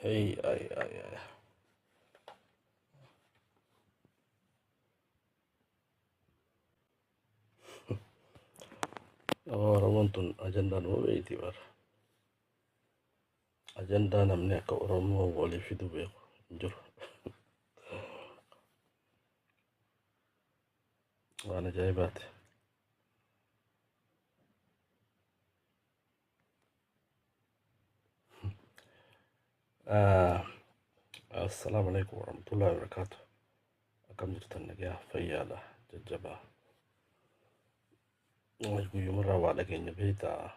ay. Oromoon tun ajandaan nuu beeyti bara. Ajandaa namni akka Oromoo waliif fidu beeku hin jiru. Waan ajaa'ibaati. Assalaamu alaikum warahmatullahi wabarakatuh. Akkam jirtan nagaa fayyaadha jajjabaa. Guyyumarraa waa dhageenya beektaa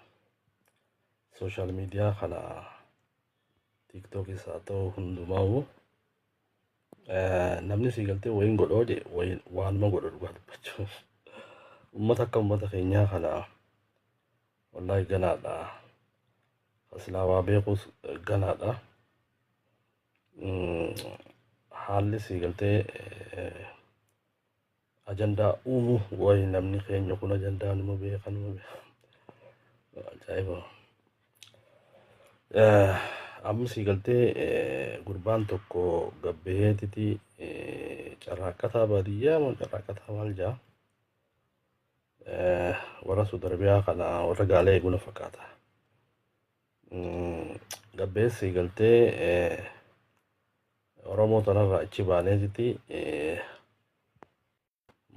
sooshaal miidiyaa kana tiiktookis haa ta'u hundumaa'u namni sii galtee wayin godhoo je waanuma godho dhugaa dubbachuu. Uummata akka uummata keenyaa kana wallaahi ganaadha. Asilaa waa beekuus ganaadha. Haalli sii galtee ajandaa uumu wayi namni keenya kun ajandaa numa beekanuma ajaa'iba. Amma sii galtee gurbaan tokko gabbeetiti carraaqqataa baadiyyaa moo carraaqqataa maal jaa warra Sudarbiyaa kana warra gaalee eeguna fakkaata. Gabbee sii galtee Oromoo tanarraa achi baaneetiti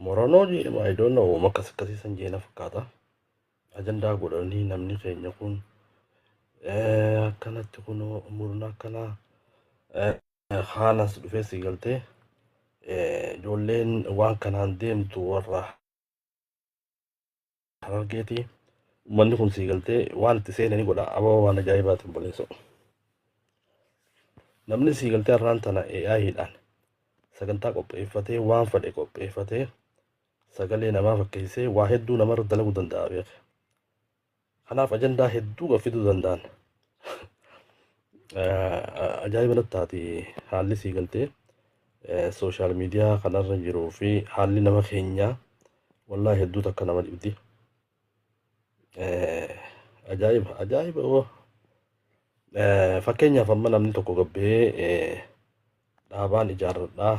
Moronoo jedhama I don't know makkas akkasiisan jeena fakkaata. Ajandaa godhanii namni keenya kun akkanatti kun murna akkanaa haanas dhufee sii galtee ijoolleen waan kanaan deemtu warra Harargeeti. Uummanni kun sii galtee waan itti seenanii godha ababa waan ajaa'ibaatiin boleessu. Namni sii galtee har'aan tana AI'dhaan sagantaa qopheeffatee waan fedhe qopheeffatee sagalee namaa fakkeessee waa hedduu namarra dalaguu danda'a beeka. Kanaaf ajandaa hedduu fiduu danda'an. Ajaa'iba natti haalli sii galtee sooshaal miidiyaa kanarra jiruu fi haalli nama keenyaa wallaahi hedduu takka nama dhibdi. Ajaa'iba fakkeenyaaf amma namni tokko gabbee dhaabaan ijaarradhaa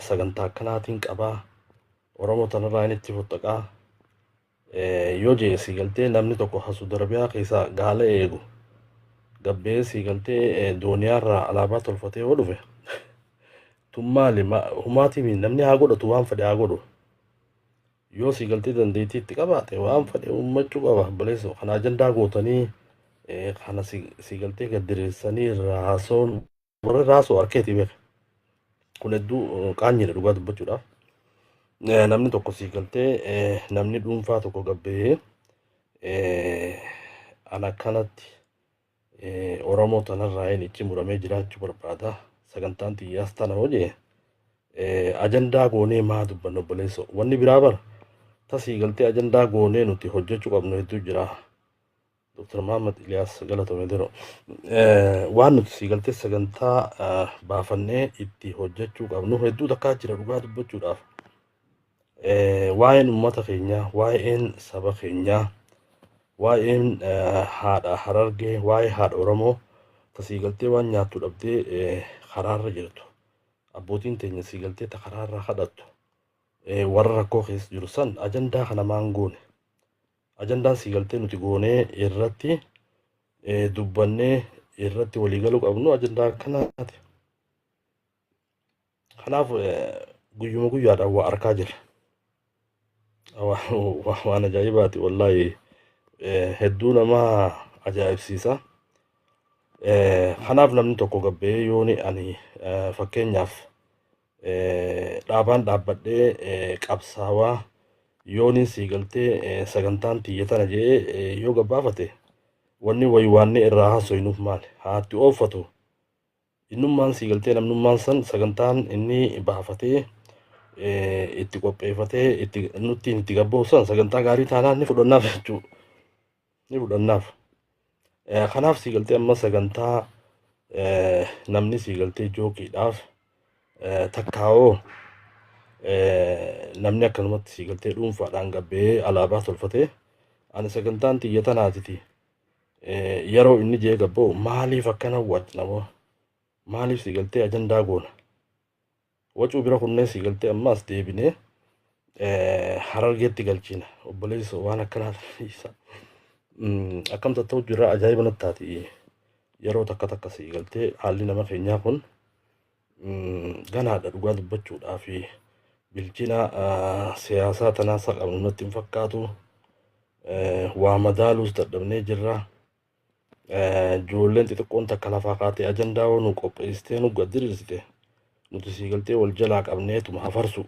sagantaa akkanaatiin qabaa Oromoo tanarraa inni itti fottaqaa yoo jee sii galtee namni tokko Sudarbiyaa keessaa gaala eegu gabbee sii galtee dooniyaarraa alaabaa tolfatee yoo dhufe tun maali humaatii namni haa godhatu waan fedhe haa godhu. Yoo sii galtee dandeettii itti qabaate waan fedhe uummachuu qaba baleessu kana ajandaa gootanii kana sii galtee gaddireessanii raasoon warra raasoo harkeetii beeka. Kun hedduu qaanyiidha dhugaa dubbachuudhaaf. Namni tokko sii galtee namni dhuunfaa tokko gabbee ana akkanatti Oromoo tanarraa inni ichi muramee jiraachuu barbaada. Sagantaan xiyyaas tana hojii ajandaa goonee maa dubbannu obboleessoo. Wanni biraa bara tasii galtee ajandaa goonee nuti hojjechuu qabnu hedduu jira. Dr. Muhammad Ilyas galatoomi dero waan nuti sii galtee sagantaa baafannee itti hojjechuu qabnu hedduu takkaa jira dhugaa dubbachuudhaaf. Waa'een uummata keenyaa, waa'een saba keenyaa, waa'een haadha Harargee, waa'ee haadha Oromoo tasii galtee waan nyaattu dhabdee karaarra jirtu. Abbootiin teenya sii galtee ta karaarra kadhattu warra rakkoo keessa jiru san ajandaa kana maan goone. Ajandaan sii galtee nuti goonee irratti dubbannee irratti waliigaluu qabnu ajandaa akkanaati. Kanaaf guyyuma guyyaadhaan waa argaa jira. Waan ajaa'ibaati wallaahi hedduu nama ajaa'ibsiisa. Kanaaf namni tokko gabbee yooni ani fakkeenyaaf dhaabaan dhaabbadhee qabsaawaa yooniin sii galtee sagantaan xiyyatana jee yoo gabbaafate wanni waywaannee irraa haasoyinuuf maali haatti ooffatu innummaan sii galtee namnummaan san sagantaan inni baafatee itti qopheeffatee nutti itti gabboosan sagantaa gaarii taanaan ni fudhannaaf jechuudha. Ni fudhannaaf. Kanaaf sii galtee amma sagantaa namni sii galtee jookiidhaaf takkaawoo namni akkanumatti sii galtee dhuunfaadhaan gabbee alaabaa tolfatee ani sagantaan xiyyatanaatiti yeroo inni jee gabboo maaliif akkana wacnamo maaliif siigaltee ajandaa goona wacuu bira kunneen siigaltee ammaas deebinee harargeetti galchina obboleessa waan akkanaa isa akkamta ta'u jira ajaa'iba nattaati yeroo takka siigaltee haalli nama keenyaa kun ganaadha dhugaa dubbachuudhaa fi bilchina siyaasaa tanaa qabnu natti hin fakkaatu waa madaaluus dadhabnee jirra ijoolleen xixiqqoon takka lafaa kaatee ajandaa nu qopheessitee nu gaddirsite nuti siigaltee wal jalaa qabneetuma hafarsu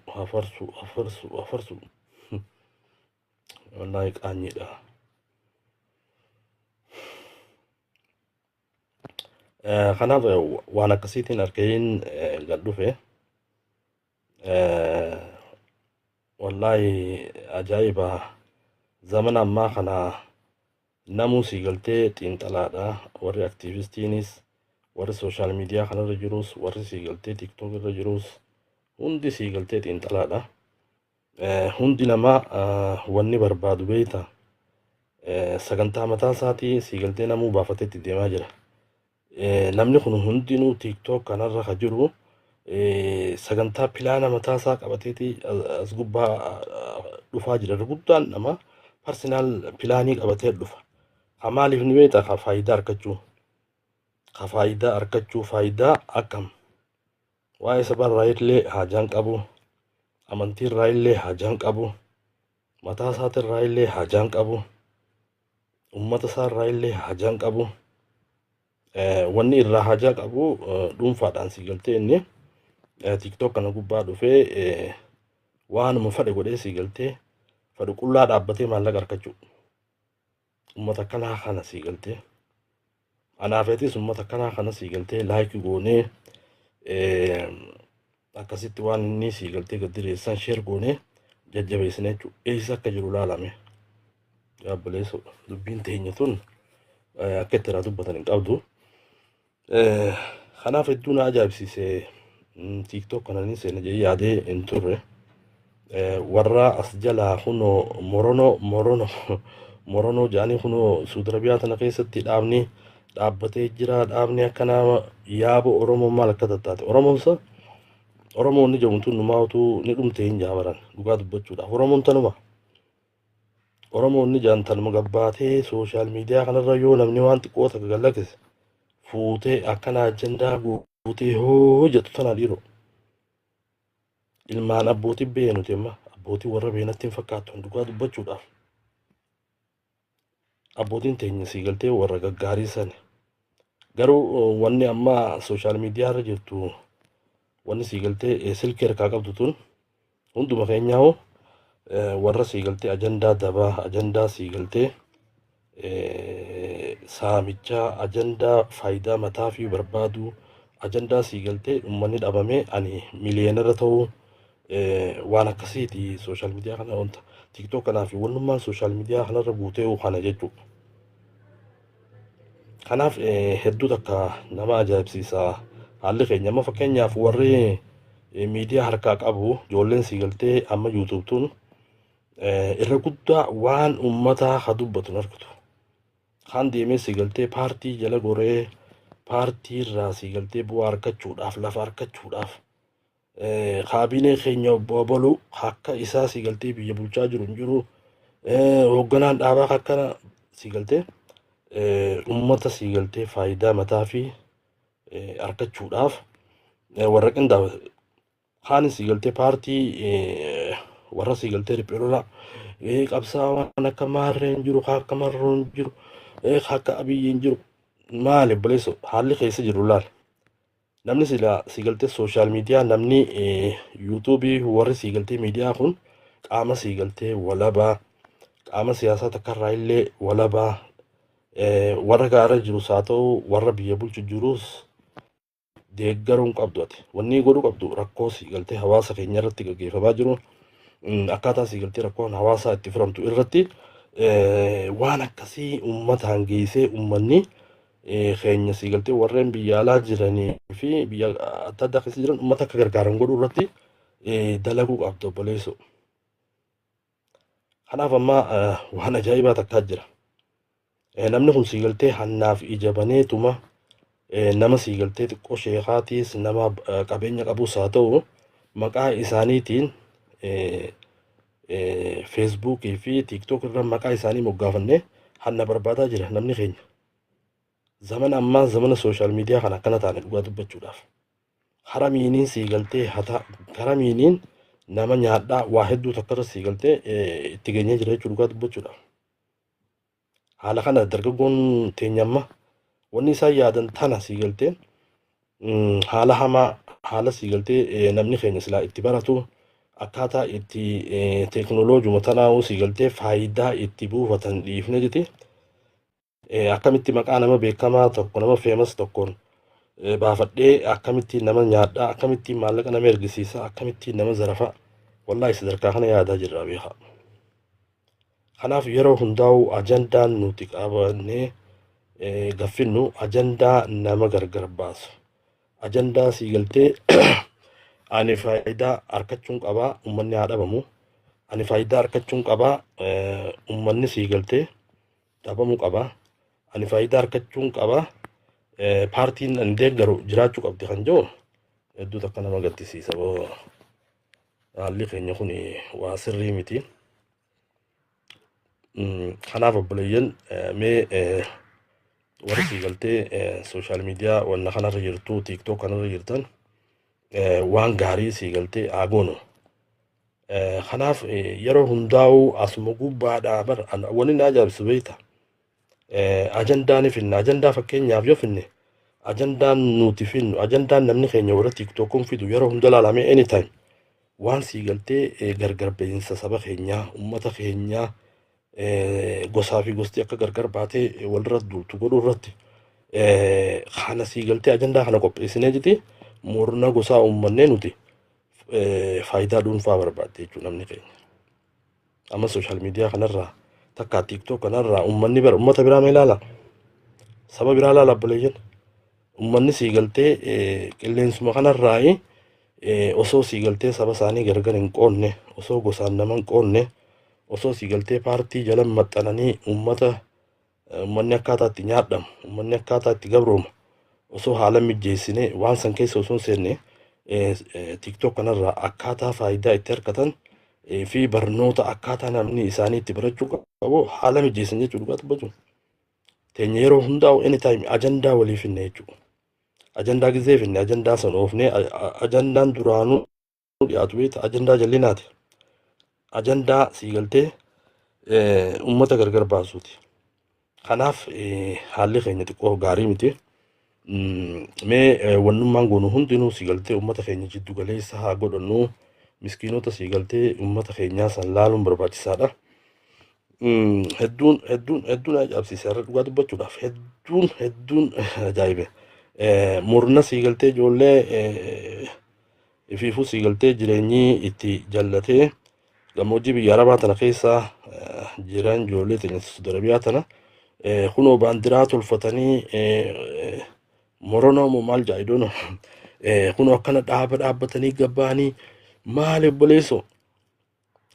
wallaahi qaanyiidha. Kanaaf waan akkasiitiin argayin gad dhufe wallaahi ajaa'iba zaman ammaa kana namuu siigaltee xiinxalaadha warri aktiivistiinis warri sooshaal miidiyaa kanarra jirus warri siigaltee tiktook irra jirus hundi siigaltee xiinxalaadha hundi namaa wanni barbaadu beeyta sagantaa mataa isaatii siigaltee namuu baafateetti deemaa jira namni kun hundinuu tiktook kanarra ka jiru sagantaa pilaana mataa isaa qabateeti as gubbaa dhufaa jira guddaan nama personal pilaanii qabatee dhufa maaliif ni beekta ka faayidaa argachuu faayidaa akkam waa'ee sabarraa illee haajaan qabu amantiirraa illee haajaan qabu mataa isaatirraa illee haajaan qabu ummata isaarraa illee haajaan qabu wanni irraa haajaa qabu dhuunfaadhaan siigaltee inni tiktok kana gubbaa dhufee waanuma fedhe godhee siigaltee fedhu qullaa dhaabbatee maallaqa argachuu ummata kanaa kana siigaltee anaafeetis ummata kanaa kana siigaltee laayikii goonee akkasitti waan inni siigaltee gaddireessan sheer goonee jajjabeessine jechuudha eessa akka jiru laalame yaabboleessu dubbiin teenya tun akka itti irraa dubbatan hin qabdu kanaaf hedduu na ajaa'ibsiise tiktok kana ni seena jee yaadee hin turre warra as jalaa kunoo moronoo jaanii kunoo Suudi Arabiyaa tana keessatti dhaabbatee jira dhaabni akkanaa yaaba Oromoo maal akka tattaate Oromoon ni jedhamtu numaatu ni dhumte hin jaabaran dhugaa dubbachuudhaaf Oromoon ni jaantanuma gabbaatee sooshaal miidiyaa kanarra yoo namni waan xiqqoo takka gallakise fuutee akkana ajandaa guutee hojjetu tana dhiiroo ilmaan abbootii beenuti amma abbootii warra beenatti hin fakkaatu dhugaa dubbachuudhaaf abbootiin teenya siigaltee warra gaggaarii san garuu wanni amma sooshaal miidiyaa irra jirtu wanni siigaltee silkii harkaa qabdu tun hunduma keenyaa warra siigaltee ajandaa dabaa ajandaa siigaltee saamichaa ajandaa faayidaa mataa fi barbaadu ajandaa siigaltee ummanni dhabame ani miliyoonarra ta'uu waan akkasiiti sooshaal miidiyaa kana wanta tiktok kanaa fi wannummaan sooshaal miidiyaa kanarra guutee kana jechuudha. Kanaaf hedduu takka nama ajaa'ibsiisa haalli keenya amma fakkeenyaaf warri miidiyaa harkaa qabu ijoolleen siigaltee amma yuutuubtuun irra guddaa waan ummataa ha dubbatu argitu kaan deemee siigaltee paartii jala goree paartii irraa siigaltee bu'aa argachuudhaaf lafa argachuudhaaf kaabinee keenya obboluu akka isaa siigaltee biyya bulchaa jiru hin jiru hoogganaan dhaabaa akkana siigaltee ummata siigaltee faayidaa mataa fi argachuudhaaf warra qindaa'e kaan siigaltee paartii warra siigaltee ripheerola qabsaa waan akka maarree hin jiru akka marroo hin jiru akka abiyyi hin jiru maali obboleessa haalli keessa jiru laal namni siigaltee sooshaal miidiyaa namni yuutuubii warri siigaltee miidiyaa kun qaama siigaltee walabaa qaama siyaasaa takkarraa illee walabaa warra gaara jirus haa ta'u warra biyya bulchu jirus deeggaruun qabdu ati wanni godhu qabdu rakkoo siigaltee hawaasa keenya irratti gaggeeffamaa jiru akkaataa siigaltee rakkoon hawaasaa itti furamtu irratti waan akkasii uummataan geessee uummanni keenya siigaltee warreen biyya alaa jiranii fi biyya adda addaa keessa jiran uummata akka gargaaran godhu irratti dalaguu qabdu obboleessu. Kanaaf amma waan ajaa'ibaa takkaa jira. namni kun siigaltee hannaaf ija baneetuma nama siigaltee xiqqoo sheekaatiis nama qabeenya qabus haa ta'u maqaa isaaniitiin feesbuukii fi tiiktook irra maqaa isaanii moggaafanne hanna barbaadaa jira namni keenya. Zaman ammaa zamana sooshaal miidiyaa kan akkana taane dhugaa dubbachuudhaaf. Haramiiniin siigaltee haramiiniin nama nyaadhaa waa hedduu takkarra siigaltee itti geenyee jira jechuudha dhugaa dubbachuudhaaf. Haala kana dargaggoon teenyamma wanni isaan yaadan tana siigalteen haala hamaa haala siigaltee namni keenya silaa itti baratu akkaataa itti teekinooloojii tanaa'uu siigaltee faayidaa itti buufatan dhiifne jete akkamitti maqaa nama beekamaa tokko nama feemas tokkoon baafadhee akkamitti nama nyaadhaa akkamitti maallaqa nama ergisiisa akkamitti nama zarafa wallaahi sadarkaa kana yaadaa jirra beekaa. Kanaaf yeroo hundaa'u ajandaan nuti qabannee gaffinnu ajandaa nama gargar baasu. Ajandaa siigaltee ani faayidaa argachuun qabaa ummanni haa dhabamu. Ani faayidaa argachuun qabaa ummanni siigaltee dhabamuu qabaa. Ani faayidaa argachuun qabaa paartiin ani deeggaru jiraachuu qabdi kan jiru hedduu takka nama gaddisiisa. Haalli keenya kun waa sirrii miti. Kanaaf obboleeyyan mee warri siigaltee sooshaal miidiyaa wanna kanarra jirtu tiiktook kanarra jirtan waan gaarii siigaltee haa goonu. Kanaaf yeroo hundaa'u asuma gubbaadhaa bar wanni na ajaa'ibsu beekta. Ajandaan finne ajandaa fakkeenyaaf yoo finne ajandaan nuti finnu ajandaan namni keenya warra tiiktookuun fidu yeroo hunda ilaalamee anytime waan siigaltee gargar beeyinsa saba keenyaa ummata keenyaa gosaa fi gosti akka gargar baatee walirra duultu godhuu irratti kana siigaltee ajandaa kana qopheessinee jiti murna gosaa ummannee nuti faayidaa dhuunfaa barbaadde jechuudha namni keenya. Amma sooshaal miidiyaa kanarraa takka tiiktook kanarraa ummanni bara ummata biraa mee ilaala saba biraa ilaala obboleeyyan ummanni siigaltee qilleensuma kanarraa osoo siigaltee saba isaanii gargar hin qoonne osoo gosaan nama hin qoonne osoo siigaltee paartii jala maxxananii ummanni akkaataa itti nyaadhamu ummanni akkaataa itti gabrooma osoo haala mijeessine waan san keessa osoo seenne tiiktook kanarraa akkaataa faayidaa itti argatan fi barnoota akkaataa namni isaanii itti barachuu qabu haala mijeessan jechuudha dhugaa dubbachuu. Teenya yeroo hundaa'u anytime ajandaa walii finne jechuudha. Ajandaa gizee finne ajandaa san oofne ajandaan duraanuu dhiyaatu beekta ajandaa jallinaati. Ajandaa siigaltee ummata gargar baasuuti. Kanaaf haalli keenya xiqqoo gaarii miti. Mee wannummaan goonu hundinuu siigaltee ummata keenya jiddu galeessa haa godhannu. Miskiinota siigaltee ummata keenyaa san laaluun barbaachisaadha. Hedduun ajaa'ibsiisa irra dhugaa dubbachuudhaaf hedduun ajaa'ibe. Murna siigaltee ijoollee ifiifuu siigaltee jireenyii itti jallatee gammoojjii biyya arabaa tana keessa jiran ijoollee teenya Saudi Arabiyaa tana kunoo baandiraa tolfatanii moronoo maal jaa'idoon kunoo akkana dhaabbatanii gabbaanii maal obboleessoo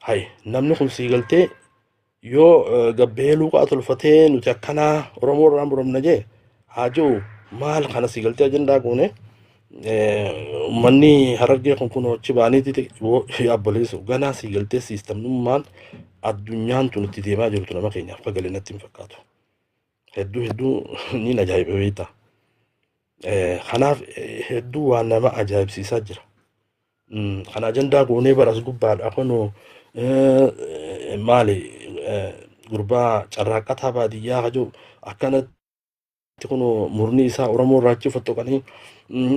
hay namni kun siigaltee yoo gabbee luuqaa tolfatee nuti akkanaa Oromoo irraan muramna jee haa jiru maal kana siigaltee ajandaa goone ummanni Harargee kun achi baaniiti obboleessoo ganaa siigaltee siistamnummaan addunyaan tun itti deemaa jirtu nama keenyaaf akka galee natti hin fakkaatu. Hedduu ni ajaa'iba beektaa. Kanaaf hedduu waan nama ajaa'ibsiisaa jira. Kana ajandaa goonee baras gubbaadha kunoo maali gurbaa carraaqqataa baadiyyaa hajuu akkanatti kunoo murni isaa Oromoo irraa achi fottoqanii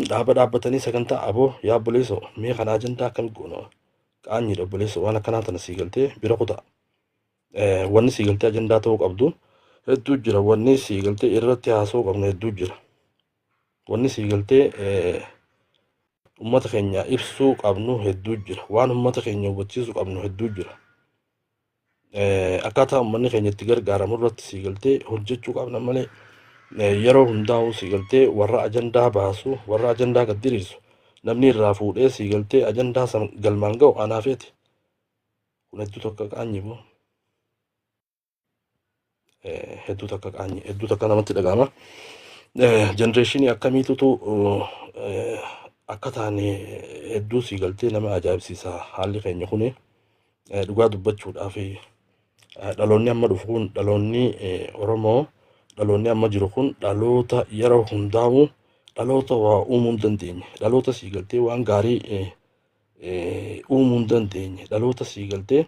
dhaabbatanii sagantaa aboo yaa obboleessoo mee kana ajandaa akkamitti goonoo qaanyiidha obboleessoo waan akkanaa tana siigaltee bira kutaa. Wanni siigaltee ajandaa ta'uu qabdu hedduu jira. Wanni siigaltee irratti haasa'uu qabnu hedduu jira. Wanni siigaltee ummata keenya ibsuu qabnu hedduu jira. Waan ummata keenya hubachiisuu qabnu hedduu jira. Akkaataa ummanni keenya itti gargaaramu irratti siigaltee hojjechuu qabna malee yeroo hundaa'u siigaltee warra ajandaa baasu warra ajandaa gad diriirsu namni irraa fuudhee siigaltee ajandaa san galmaan ga'u anaafeeti. Kun hedduu tokko qaanyi boo. hedduu takka qaanyi hedduu takka namatti dhaga'ama. Jenereeshinii akkamiitutu akka taane hedduu sii galtee nama ajaa'ibsiisa haalli keenya kuni dhugaa dubbachuudhaaf dhaloonni amma dhufu kun dhaloonni Oromoo dhaloonni amma jiru kun dhaloota yeroo hundaa'u dhaloota waa uumuu hin dandeenye dhaloota sii galtee waan gaarii uumuu hin dandeenye dhaloota sii galtee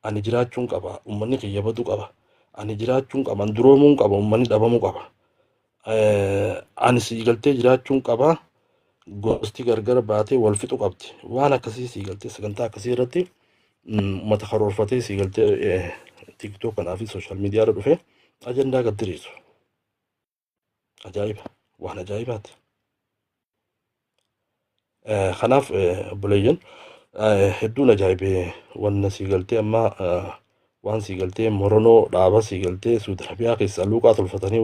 ani jiraachuun qaba uummanni kiyya baduu qaba ani jiraachuun qaba duroomuun qaba uummanni dhabamuu qaba ani sii galtee jiraachuun qaba gosti gargar baatee wal fixu qabdi waan akkasii sii galtee sagantaa akkasii irratti uummata karoorfatee sii galtee tiktok kanaa fi sooshaal miidiyaa irra dhufe ajandaa gad diriirsu ajaa'iba waan ajaa'ibaati. Kanaaf obboleeyyan hedduun ajaa'ibee wanna sii galtee amma waan sii galtee moronoo dhaaba sii galtee Suudi Arabiyaa keessaa luuqaa tolfatanii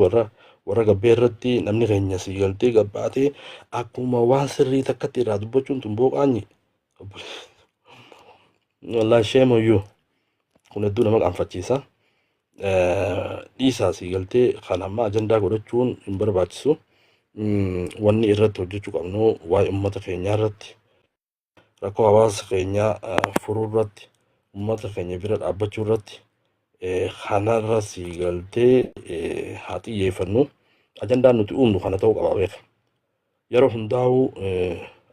warra gabbee irratti namni keenya sii galtee gabbaatee akkuma waan sirrii takkatti irraa dubbachuun tun booqaanyi wallaahi sheemoyyuu kun hedduu nama qaanfachiisa. Dhiisaa sii galtee kan amma ajandaa godhachuun hin barbaachisu. Wanni irratti hojjechuu qabnu waa'ee uummata keenyaa irratti rakkoo hawaasa keenyaa furuu irratti uummata keenya bira dhaabbachuu irratti kanarra sii galtee haa xiyyeeffannu. Ajandaan nuti uumnu kana ta'uu qaba beeka. Yeroo hundaa'u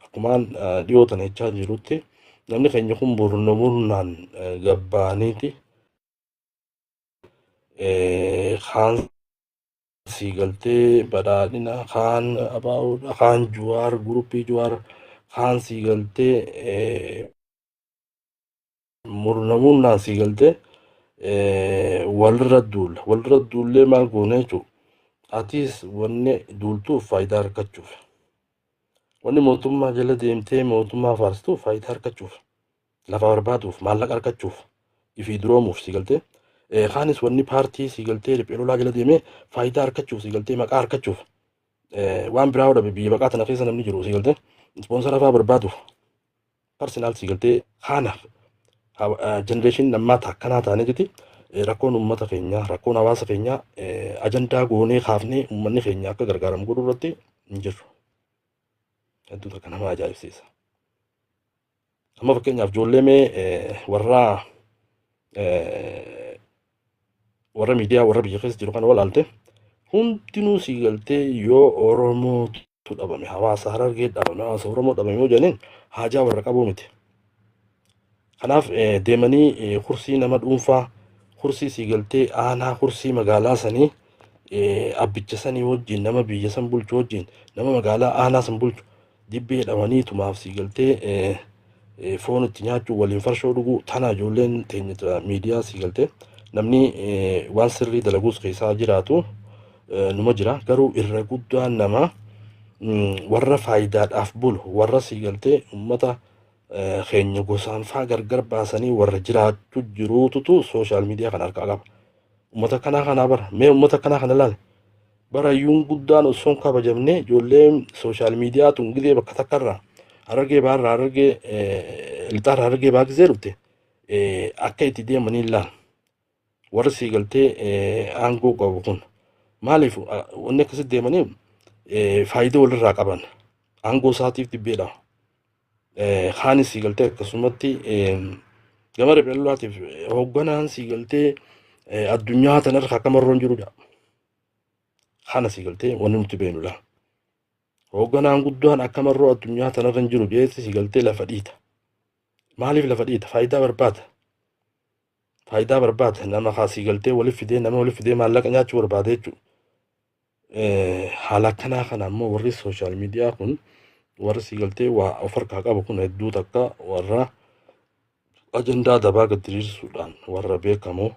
akkumaan dhiyoo tana jechaa jirutti namni keenya kun murnaan gabbaaniiti kaan sii galtee badhaadhina kaan abaa'uudha kaan juwaar guruppii juwaar kaan sii galtee murnaan sii galtee walirra duullee maal goone jechuudha. Atiis wanni duultuuf faayidaa argachuuf wanni mootummaa jala deemtee mootummaa faarstuuf faayidaa argachuuf lafa barbaaduuf maallaqa argachuuf ifii duroomuuf sii galtee kaanis wanni paartii sii galtee riphee lolaa jala deemee faayidaa argachuuf sii galtee maqaa argachuuf waan biraa hodhabe biyya baqaa tana keessa namni jiru sii galtee ispoonsara fa'aa barbaaduuf parsinaal sii galtee kana jenereeshinii ammaa akkanaa taanee jirti. Rakkoon uummata keenyaa rakkoon hawaasa keenyaa ajandaa goonee kaafnee uummanni keenya akka gargaaramu godhuu irratti hin jirru. Hedduu takka nama ajaa'ibsiisa. Amma fakkeenyaaf ijoollee mee warra miidiyaa warra biyya keessa jiru kana walaalte hundinuu sii galtee yoo Oromootu dhabame hawaasa Harargee dhabame hawaasa Oromoo dhabame yoo jedhaniin haajaa warra qabuu miti. Kanaaf deemanii kursii nama dhuunfaa kursii sii galtee aanaa kursii magaalaa sanii abbicha sanii wajjin nama biyya san bulchu wajjin nama magaalaa aanaa san bulchu dibbee dhabanii tumaaf sii galtee foon itti nyaachuu waliin farshoo dhuguu tana ijoolleen teenya miidiyaa sii galtee namni waan sirrii dalaguus keessaa jiraatu numa jira garuu irra guddaan nama warra faayidaadhaaf bulu warra sii galtee uummata keenya gosaan faa gargar baasanii warra jiraachuu jiruututu sooshaal miidiyaa kana harkaa qaba. Uummata kanaa bara mee uummata kanaa kana ilaali barayyuun guddaan osoo kabajamne ijoolleen sooshaal miidiyaa tun gidee bakka takkarraa Harargee baarraa Harargee lixaarraa Harargee baa gisee dhufte akka itti deemanii ilaali warra sii galtee aangoo qabu kun maaliif wanni akkasitti deemanii faayidaa walirraa qaban aangoo isaatiif dibbeedha. Kaanis sii galtee akkasumatti gama riphee lolaatiif hoogganaan sii galtee addunyaa tanarra akka marroon jirudha. Kana sii galtee wanni nuti beeknudha. Hoogganaan guddaan akka marroo addunyaa tanarra hin jiru jeetti sii galtee lafa dhiita. Maaliif lafa dhiita? Faayidaa barbaada. Faayidaa barbaada nama kaasii galtee waliif fidee maallaqa nyaachuu barbaada jechuudha. Haala akkanaa kana ammoo warri sooshaal miidiyaa kun warra sii galtee waa of harkaa qabu kun hedduu takka warra ajandaa dabaa gad diriirsuudhaan warra beekamoo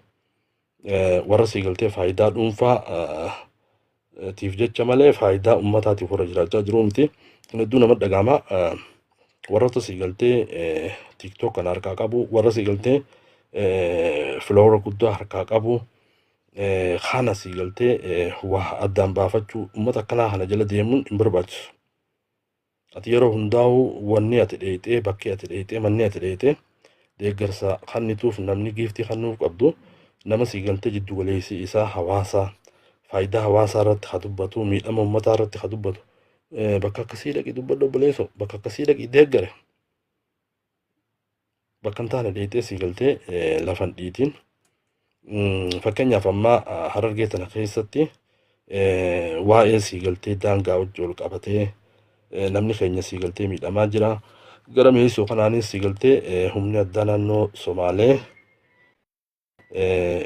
warra sii galtee faayidaa dhuunfaa tiif jecha malee faayidaa uummataatiif warra jiraachaa jiru miti. Kun hedduu nama dhagahama. Warroota sii galtee tiktok kana harkaa qabu warra sii galtee filoora guddaa harkaa qabu kana sii galtee waa addaan baafachuu uummata akkanaa kana jala deemuun hin barbaachisu. Ati yeroo hundaa'u wanni ati dheeyxee bakkee ati dheeyxee manni ati dheeyxee deeggarsa kannituuf namni giiftii kannuuf qabdu nama siigaltee jiddu galeessi isaa hawaasa faayidaa hawaasaa irratti haa dubbatu miidhama uummataa irratti haa dubbatu bakka akkasii dhaqi dubbadhu obboleessoo bakka akkasii dhaqi deeggare bakka hin taane dheetee siigaltee lafan dhiitiin fakkeenyaaf amma Harargee tana keessatti waa'ee siigaltee daangaa wajjin ol qabatee namni keenya siigaltee miidhamaa jira gara mi'eessoo kanaanis siigaltee humni addaa naannoo Somaalee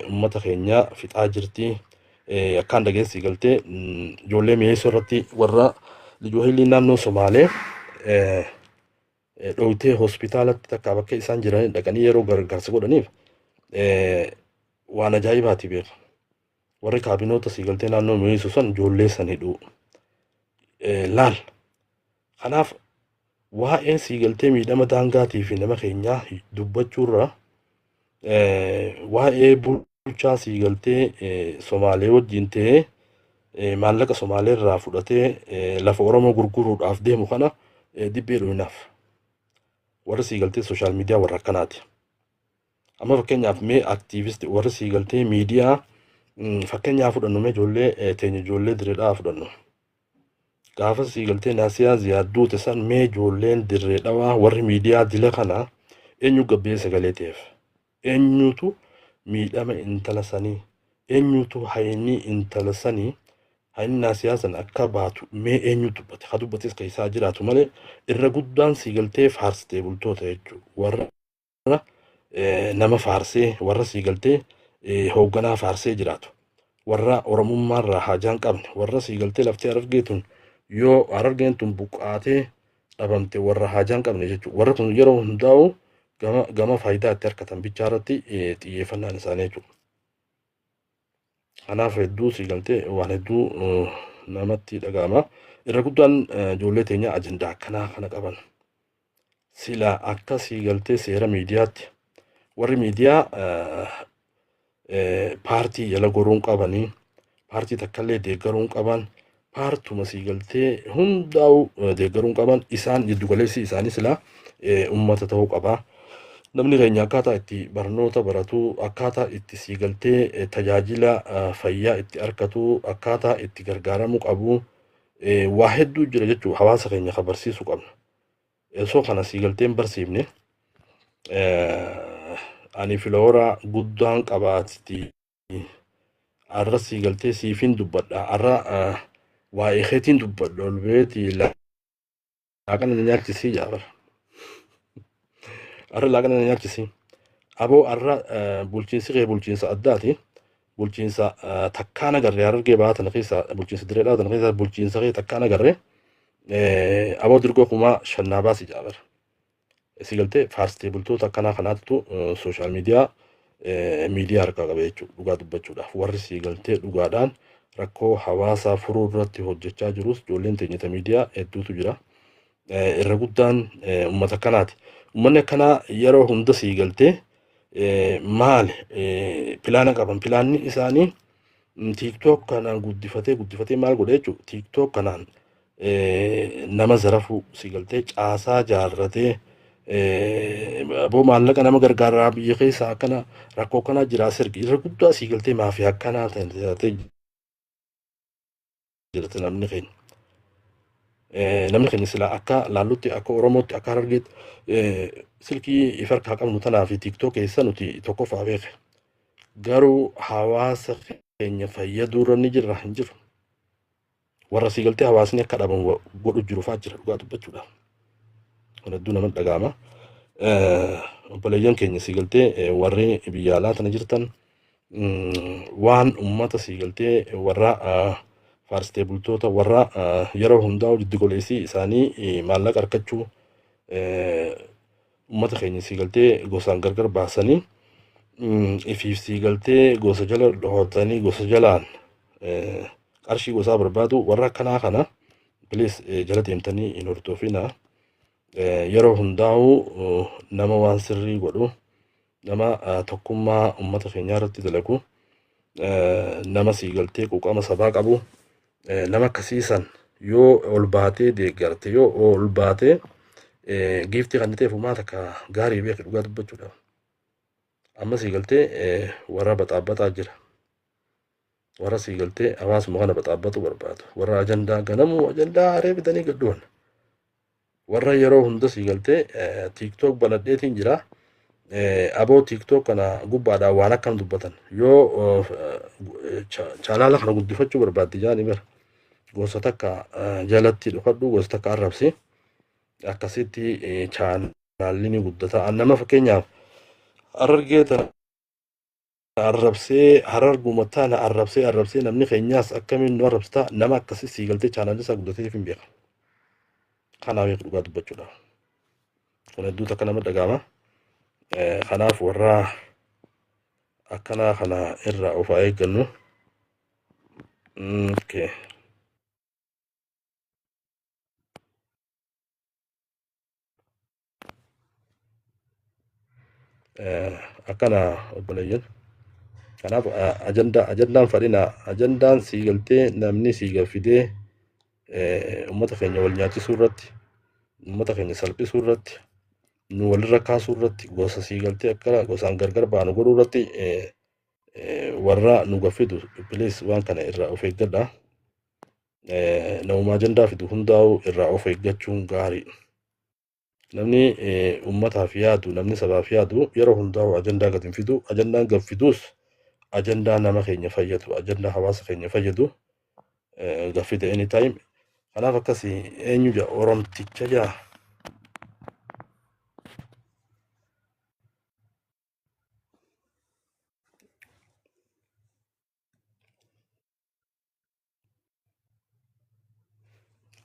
ummata keenya fixaa jirti akkaan dhageessi siigaltee ijoollee mi'eessoo irratti warra lijoollee naannoo Somaalee dhoowwitee hospitaalatti takka bakka isaan jiran dhaqanii yeroo gargaarsa godhaniif waan ajaa'ibaati beeku warri kaabinoota siigaltee naannoo mi'eessoo san ijoollee san hidhuu laal kanaaf waa'ee siigaltee miidhama daangaatii fi nama keenyaa dubbachuurra waa'ee bulchaa siigaltee Somaalee wajjin ta'ee maallaqa Somaalee irraa fudhatee lafa Oromoo gurguruudhaaf deemu kana dibbee dhuinaaf warra siigaltee sooshaal miidiyaa warra akkanaati. Amma fakkeenyaaf mee aktiivisti warra siigaltee miidiyaa fakkeenyaaf fudhannu mee ijoollee teenya ijoollee direedhaa fudhannu. Gaafa siigaltee naasiyaa ziyaadduute san mee ijoolleen dirree dhawaa warri miidiyaa dila kana eenyu gabbee sagalee ta'eef eenyutu miidhama intala sanii eenyutu hayni intala sanii hayni naasiyaa san akka baatu mee eenyu dubbate haa dubbates keessaa jiraatu malee irra guddaan siigaltee faarsitee bultoota jechuudha warra nama faarsee warra siigaltee hoogganaa faarsee jiraatu warra oromummaarraa haajaan qabne warra siigaltee laftee Harargeetun yoo Harargeen tun buqqaatee dhabamte warra haajaan qabne jechuudha warra kun yeroo hundaa'u gama faayidaa itti harkatan bichaa irratti xiyyeeffannaan isaanii jechuudha. Kanaaf hedduu siigaltee waan hedduu namatti dhaga'ama. Irra guddaan ijoollee teenya ajandaa akkanaa kana qaban. Sila akka siigaltee seera miidiyaatti warri miidiyaa paartii jala goruun qabanii paartii takkallee deeggaruun qaban paartuma siigaltee hundaa'u deeggaruun qaban isaan jiddu galeessi isaanii sila uummata ta'uu qaba. Namni keenya akkaataa itti barnoota baratu akkaataa itti siigaltee tajaajila fayyaa itti argatu akkaataa itti gargaaramuu qabu waa hedduu jira jechuudha hawaasa keenya barsiisuu qabna. Osoo kana siigalteen barsiifne ani filoora guddaan qabaatti arra siigaltee siifin dubbadha arra waa'ee keetiin dubbadha olbeeti laaqana nyaachisii jaabara. Arra laaqana nyaachisi aboo arra bulchiinsa addaati bulchiinsa takkaan agarree Harargee baatan keessa bulchiinsa direedhaa tan keessa bulchiinsa kee takkaan agarree aboo dirgoo kumaa shannaa baasi jaabar siigaltee faarsitee bultoota akkanaa kanaattu sooshaal miidiyaa harkaa qaba jechuudha dhugaa dubbachuudhaaf warri siigaltee dhugaadhaan rakkoo hawaasaa furuu irratti hojjechaa jirus ijoolleen teenyata miidiyaa hedduutu jira irra guddaan uummata akkanaati. Uummanni akkanaa yeroo hunda siigaltee maali pilaana qaban pilaanni isaanii TikTok kanaan guddifatee maal godhe jechuudha TikTok kanaan nama zarafuu siigaltee caasaa jaarratee aboo maallaqa nama gargaaraa biyya keessaa akkana rakkoo kanaa jiraa sirgi irra guddaa siigaltee maafii akkanaa ta'e jirti namni keenya. Namni keenya sila akka laallutti akka Oromootti akka Harargeetti silkii ifarkaa qabnu tanaa fi TikTok keessa nuti tokkoffaa beeke. Garuu hawaasa keenya fayyaduu ni jirra hin jiru. Warra siigaltee hawaasni akka dhaban godhu jiru fa'aa jira dhugaa dubbachuudhaaf. Kun hedduu nama dhaga'ama. Obboleeyyan keenya siigaltee warri biyya alaa tana jirtan waan uummata siigaltee warra faarsitee bultoota warra yeroo hundaa'u jiddu goleessii isaanii maallaqa argachuu uummata keenya siigaltee gosaan gargar baasanii ifiif siigaltee gosa jala dhootanii gosa jalaan qarshii gosaa barbaadu warra akkanaa kana bilis jala deemtanii hin hordofina. Yeroo hundaa'u nama waan sirrii godhu nama tokkummaa uummata keenyaa irratti dalagu nama siigaltee quuqama sabaa qabu nama akkasiisan yoo ol baatee deeggarte yoo ol baatee giiftii kan ta'eef uumaa takka gaarii beeku dhugaa dubbachuudhaaf. amma sii galtee warra baxaabbataa jira. Warra sii galtee hawaasuma kana baxaabbatu barbaadu. Warra ajandaa ganamuu ajandaa haree bitanii gadduwan. Warra yeroo hunda sii galtee TikTok banadheetiin jira. Aboo TikTok kana gubbaadhaan waan akkam dubbatan. Yoo chaanaala kana guddifachuu barbaadde jaani bira. Gosa takka jalatti dhufadhu gosa takka arrabsi. Akkasitti chaanaalli ni guddata. Nama fakkeenyaaf Harargee tana arrabsee Hararguma tana arrabsee namni keenyaas akkamiin nu arrabsita nama akkasii sii galtee chaanaalli isaa guddateef hin beekan. Kanaaf dhugaa dubbachuudha. Kun hedduu takka nama dhaga'ama. Kanaaf warra akkanaa kana irraa of haa eeggannu. Okay. Akkana obboleeyyan. Kanaaf ajandaan fadhina ajandaan sii galtee namni sii gaffidee uummata keenya wal nyaachisuu irratti uummata keenya salphisuu irratti nu walirra kaasuu irratti gosa sii galtee akka gosaan gargar baanu godhuu irratti warra nu gaffidu bilis waan kana irraa of eeggadha. Namuma ajandaa fidu hundaa'u irraa of eeggachuun gaarii. Namni uummataaf yaadu namni sabaaf yaadu yeroo hundaa'u ajandaa gad hin fidu. Ajandaan gad fidus ajandaa nama keenya fayyadu ajandaa hawaasa keenya fayyadu gaffide anytime. Kanaaf akkasii eenyu jaa oromticha jaa.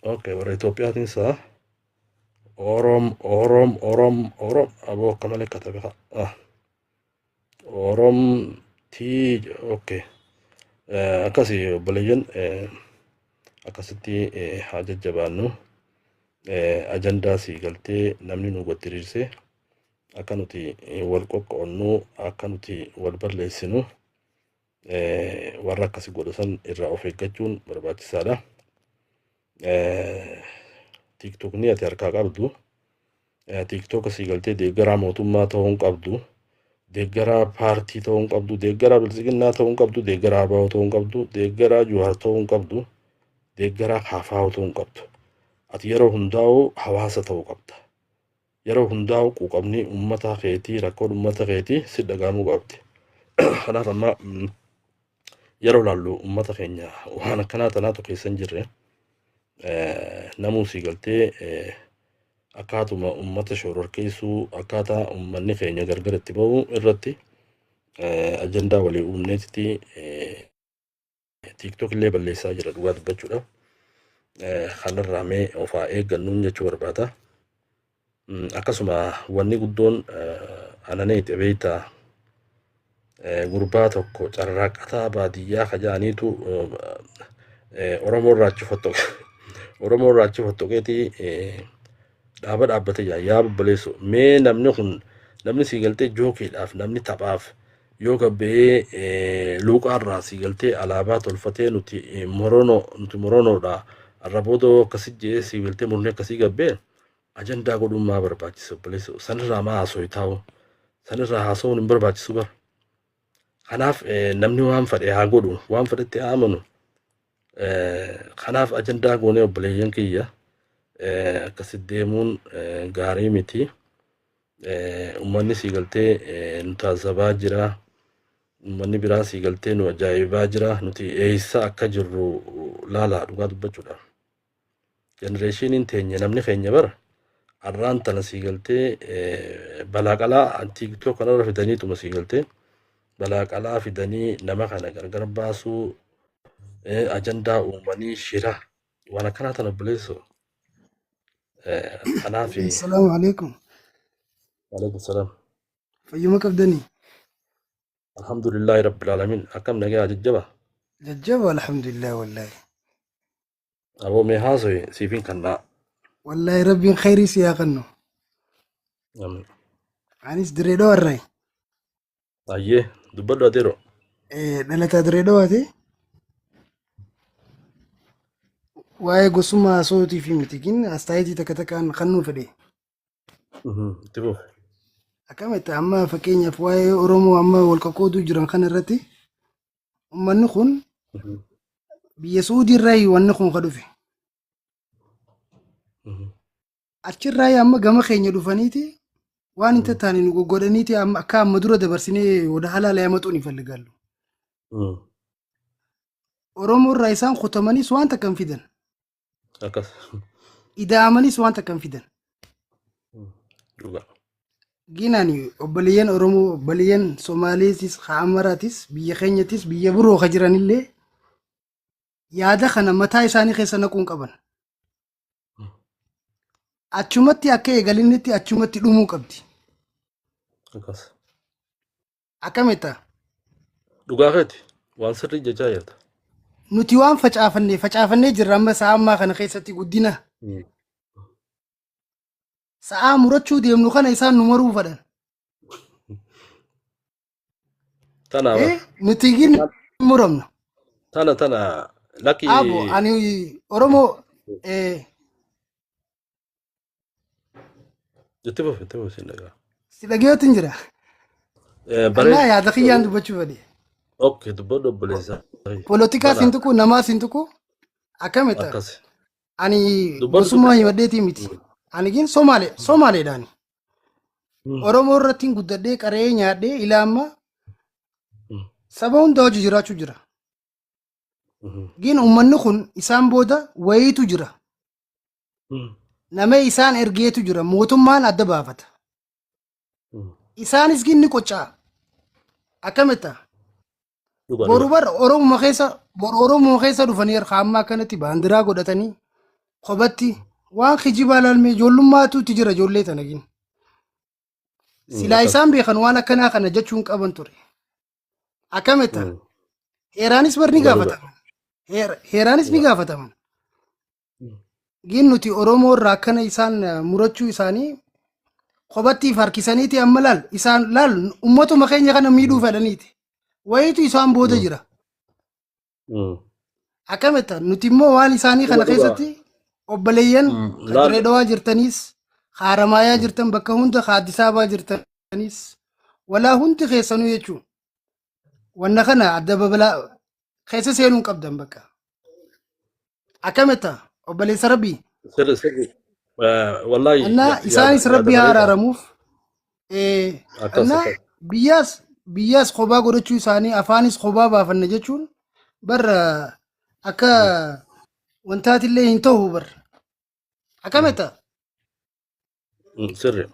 Okay, warra Itoophiyaatiin isaa Orom aboo akka malee katabe Oromtii okay. Akkasii obboleeyyan akkasitti haa jajjabaannu. Ajandaa sii galtee namni nu gottiriirse akka nuti wal qoqqoonnu akka nuti wal balleessinu warra akkasii godhan irraa of eeggachuun barbaachisaadha. TikTok ni ati harkaa qabdu. TikTok sii galtee deeggaraa mootummaa ta'uu hin qabdu. Deeggaraa paartii ta'uu hin qabdu. Deeggaraa bilisiginnaa ta'uu hin qabdu. Deeggaraa ABO ta'uu hin qabdu. Deeggaraa Juwaar ta'uu hin qabdu. Deeggaraa KFO ta'uu hin qabdu. Ati yeroo hundaa'u hawaasa ta'uu qabda. Yeroo hundaa'u quuqamni uummata keetii rakkoon uummata keetii si dhagahamuu qabdi. Kanaaf amma yeroo laallu uummata keenya waan akkanaa tanaatu keessa hin jirre. Namuu sii galtee akkaatuma uummata shororkeessuu akkaataa uummanni keenya gargar itti ba'u irratti ajandaa walii uumneetti TikTok illee balleessaa jira dhugaa dubbachuudha. Kanarraa mee of haa eeggannuun jechuu barbaada. Akkasuma wanni guddoon ananee itti beektaa gurbaa tokko carraaqataa baadiyyaa kajaaniitu Oromoo irraa fottoqeetii dhaaba dhaabbate yaa obboleessu mee namni sii galtee jookiidhaaf namni taphaaf yoo gabbee luuqaarraa sii galtee alaabaa tolfatee nuti moronoodha arraboodoo akkasii jee sii galtee murnee akkasii gabbee ajandaa godhummaa barbaachisa obboleessu sanirraa maa haasoo taa'u sanirraa haasa'uun hin barbaachisu bara. Kanaaf namni waan fedhe haa godhu waan fedhetti haa amanu. Kanaaf ajandaa goonee obboleeyyan kiyya akkasitti deemuun gaarii miti. Uummanni sii galtee nu taasifaa jira. Uummanni biraa sii galtee nu ajaa'ibaa jira. Nuti eessa akka jirru laalaa dhugaa dubbachuudha. Jenereeshiniin teenya namni keenya bara har'aan tana sii galtee balaa qalaa TikTok kanarra fidaniituma sii galtee balaa qalaa fidanii nama kana gargar baasuu ajandaa uumanii shira waan akkanaa tana obboleessu. Kanaaf Assalaamu alaikum. waalaikum salaam. Fayyuma qabdanii? Alhamdulillahi rabbil alamin. Akkam nagaa jajjaba. Jajjaba alhamdulillah wallahi. Aboo mee haasoy siifin kannaa. Wallahi rabbiin khayrii si haa kennu. Anis diree dhawarraay. Ayyee dubbadhu ateero. Dhalataa diree dhawaate. Waa'ee gosummaa sootii fi mitikin astaayitii takka takkaan kannuu fedhe. Itti fuuf. akkamitti amma fakkeenyaaf waa'ee Oromoo amma wal qoqqooduu jiran kana irratti uummanni kun biyya Suudiirraa wanni kun ka dhufe. Achirraa amma gama keenya dhufaniiti waan hin tattaane nu goggodhaniiti akka amma dura dabarsinee wada halaala yamaxuu ni falligallu. Oromoo irraa isaan kutamaniis waan takka hin fidan. Akkas. Ida'amanis waan takka hin fidan. Ginani obboleeyyan Oromoo obboleeyyan Somaaleetis Haamaratis biyya keenyattis biyya biroo ka jiranillee yaada kana mataa isaanii keessa naquun qaban. Achumatti akka eegalinnitti achumatti dhumuu qabdi. Akkas. Akkamitta Dhugaa keeti waan sirrii jechaa jirta. nuti waan facaafannee jirra amma sa'a ammaa kana keessatti guddina. Sa'a murachuu deemnu kana isaan nu maruu fadhan. Tana Nuti gin muramna. tana laki Abo ani Oromoo itti fufi sin dhagaa. si dhageeyotin jira. Bare Anaa yaada kiyyaan dubbachuu fedhe. okay dubbadhu obboleessa. Poolitikaa sintuku namaa sintuku akkamitta Akkas. ani Dubbatu gosummaa himadheetii miti. Ani gin Somaaleedhaani. Oromoo irratti guddadhee qaree nyaadhee ilaa amma saba hunda hojii jiraachuu jira. Gin uummanni kun isaan booda wayiitu jira. Nama isaan ergeetu jira. Mootummaan adda baafata. Isaanis ginni qoccaa. Akkamitta boru bar Oromoo keessa dhufanii harka ammaa akkanatti baandiraa godhatanii kophatti waan kijibaa laalmee ijoollummaatu itti jira ijoollee tana gin. Silaa isaan beekan waan akkanaa kana jechuun qaban ture. Akkamitta heeraanis bar ni gaafataman. Heeraanis ni gaafataman. Gin nuti Oromoo irraa akkana isaan murachuu isaanii kophattiif harkisaniiti amma laal isaan laal ummatuma keenya kana miidhuu fedhaniiti. Wayiitu isaan booda jira. Akkamitta nuti immoo waan isaanii kana keessatti obboleeyyan Dirree Dhawaa jirtaniis Haramaayaa jirtan bakka hunda Addis Ababaa jirtaniis walaa hundi keessanuu jechuun wanna kana adda babalaa keessa seenuun qabdan bakka. Akkamitta obboleessa Rabbii Sirri. Wallahi. annaa isaanis Rabbii haa araaramuuf annaa biyyaas kophaa godhachuu isaanii afaanis kophaa baafanna jechuun barra akka wantaatillee hin ta'u barra. Akkamitta Sirri.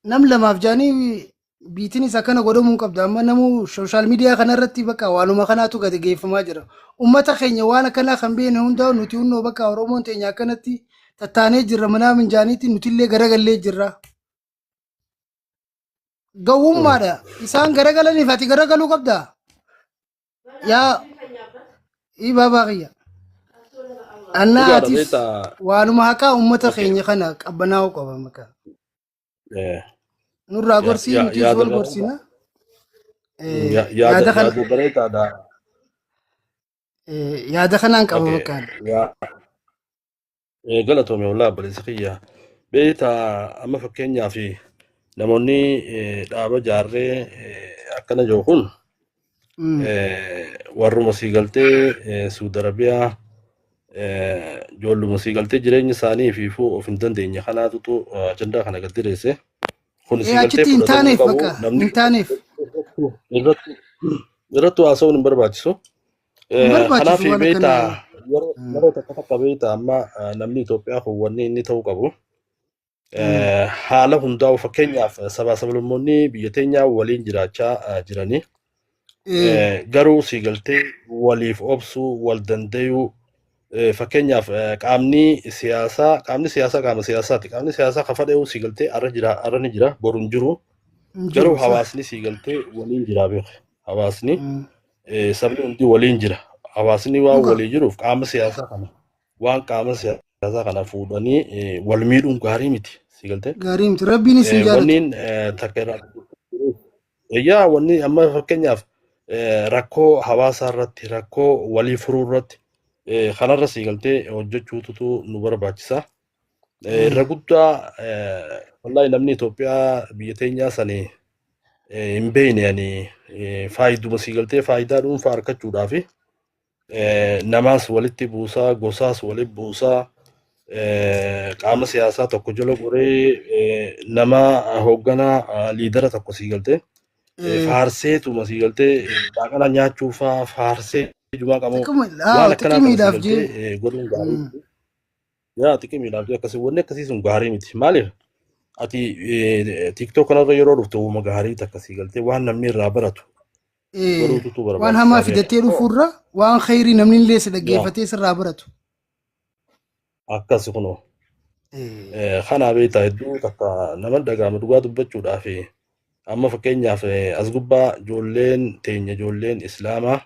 nam lamaaf jaanii biitinis akkana godhamuu qabda. Amma namuu sooshaal miidiyaa kanarratti bakka waanuma kanaatu gadi geeffamaa jira. Ummata keenya waan akkanaa kan beekne hundaa'u nuti hundoo bakka Oromoon teenya akkanatti tattaanee jirra manaa minjaaniitti nutillee garagallee jirra. Gawwummaadha. Isaan garagalaniif ati garagaluu qabda. Yaa baabaa kiyya. Annaa atis waanuma haqaa ummata keenya kana qabbanaa'uu qaba maqaa. Nurraa gorsii nuti wal gorsina. Yaada kanaan qaba maqaan. Galatoome walaa obboleessa kiyya. Beekta amma fakkeenyaa fi namoonni dhaaba jaarree akkana jiru kun warruma siigaltee Suudi Arabiyaa ijoolluma siigaltee jireenya isaanii fi of hin dandeenye kanaatutu ajandaa kana gad direesse. Kun Achitti hin taaneef bakka hin taaneef. Irratti haasa'uun hin barbaachisu. Kanaaf beekta yeroo takka beekta amma namni Itoophiyaa kun wanni inni ta'uu qabu. Haala hundaa'u fakkeenyaaf sabaa sablammoonni biyya teenyaa waliin jiraachaa jiranii garuu siigaltee waliif obsuu wal dandayuu fakkeenyaaf qaamni siyaasaa qaama siyaasaati. Qaamni siyaasaa kafadheewu siigaltee arra ni jira boru hin jiru. Garuu hawaasni siigaltee waliin jira beeku. Hawaasni sabni hundi waliin jira. Hawaasni waan walii jiruuf qaama siyaasaa kana waan qaama siyaasaa kana fuudhanii wal miidhuun gaarii miti siigaltee. Gaarii miti rabbiinis hin jaalatu. Wanniin takka irraa yaa wanni amma fakkeenyaaf rakkoo hawaasaa irratti rakkoo walii furuu irratti kanarra siigaltee hojjechuutu nu barbaachisa. irra guddaa wallahi namni Itoophiyaa biyya teenyaa sanii hin beekne ani faayiduma sii galtee faayidaa dhuunfaa argachuudhaaf namaas walitti buusaa gosaas walitti buusaa qaama siyaasaa tokko jala qoree nama hoogganaa liidara tokko sii galtee faarseetuma sii galtee daaqana nyaachuufaa faarsee jumaa qabu waan akkanaa kana sii galtee godhuun gaarii yaa xiqqimiidhaaf akkasii wanni akkasii sun gaarii miti maaliif ati tiktok kanarra yeroo dhuftu uuma gaarii akkasii galtee waan namni irraa baratu godhuutu waan barbaachisaa hamaa beeka fidatee dhufuurra waan khayrii namni illee si dhaggeeffatee sirraa baratu. akkas kunoo kanaa beektaa hedduu takka nama dhagaama dhugaa dubbachuudhaaf amma fakkeenyaaf as gubbaa ijoolleen teenya ijoolleen islaamaa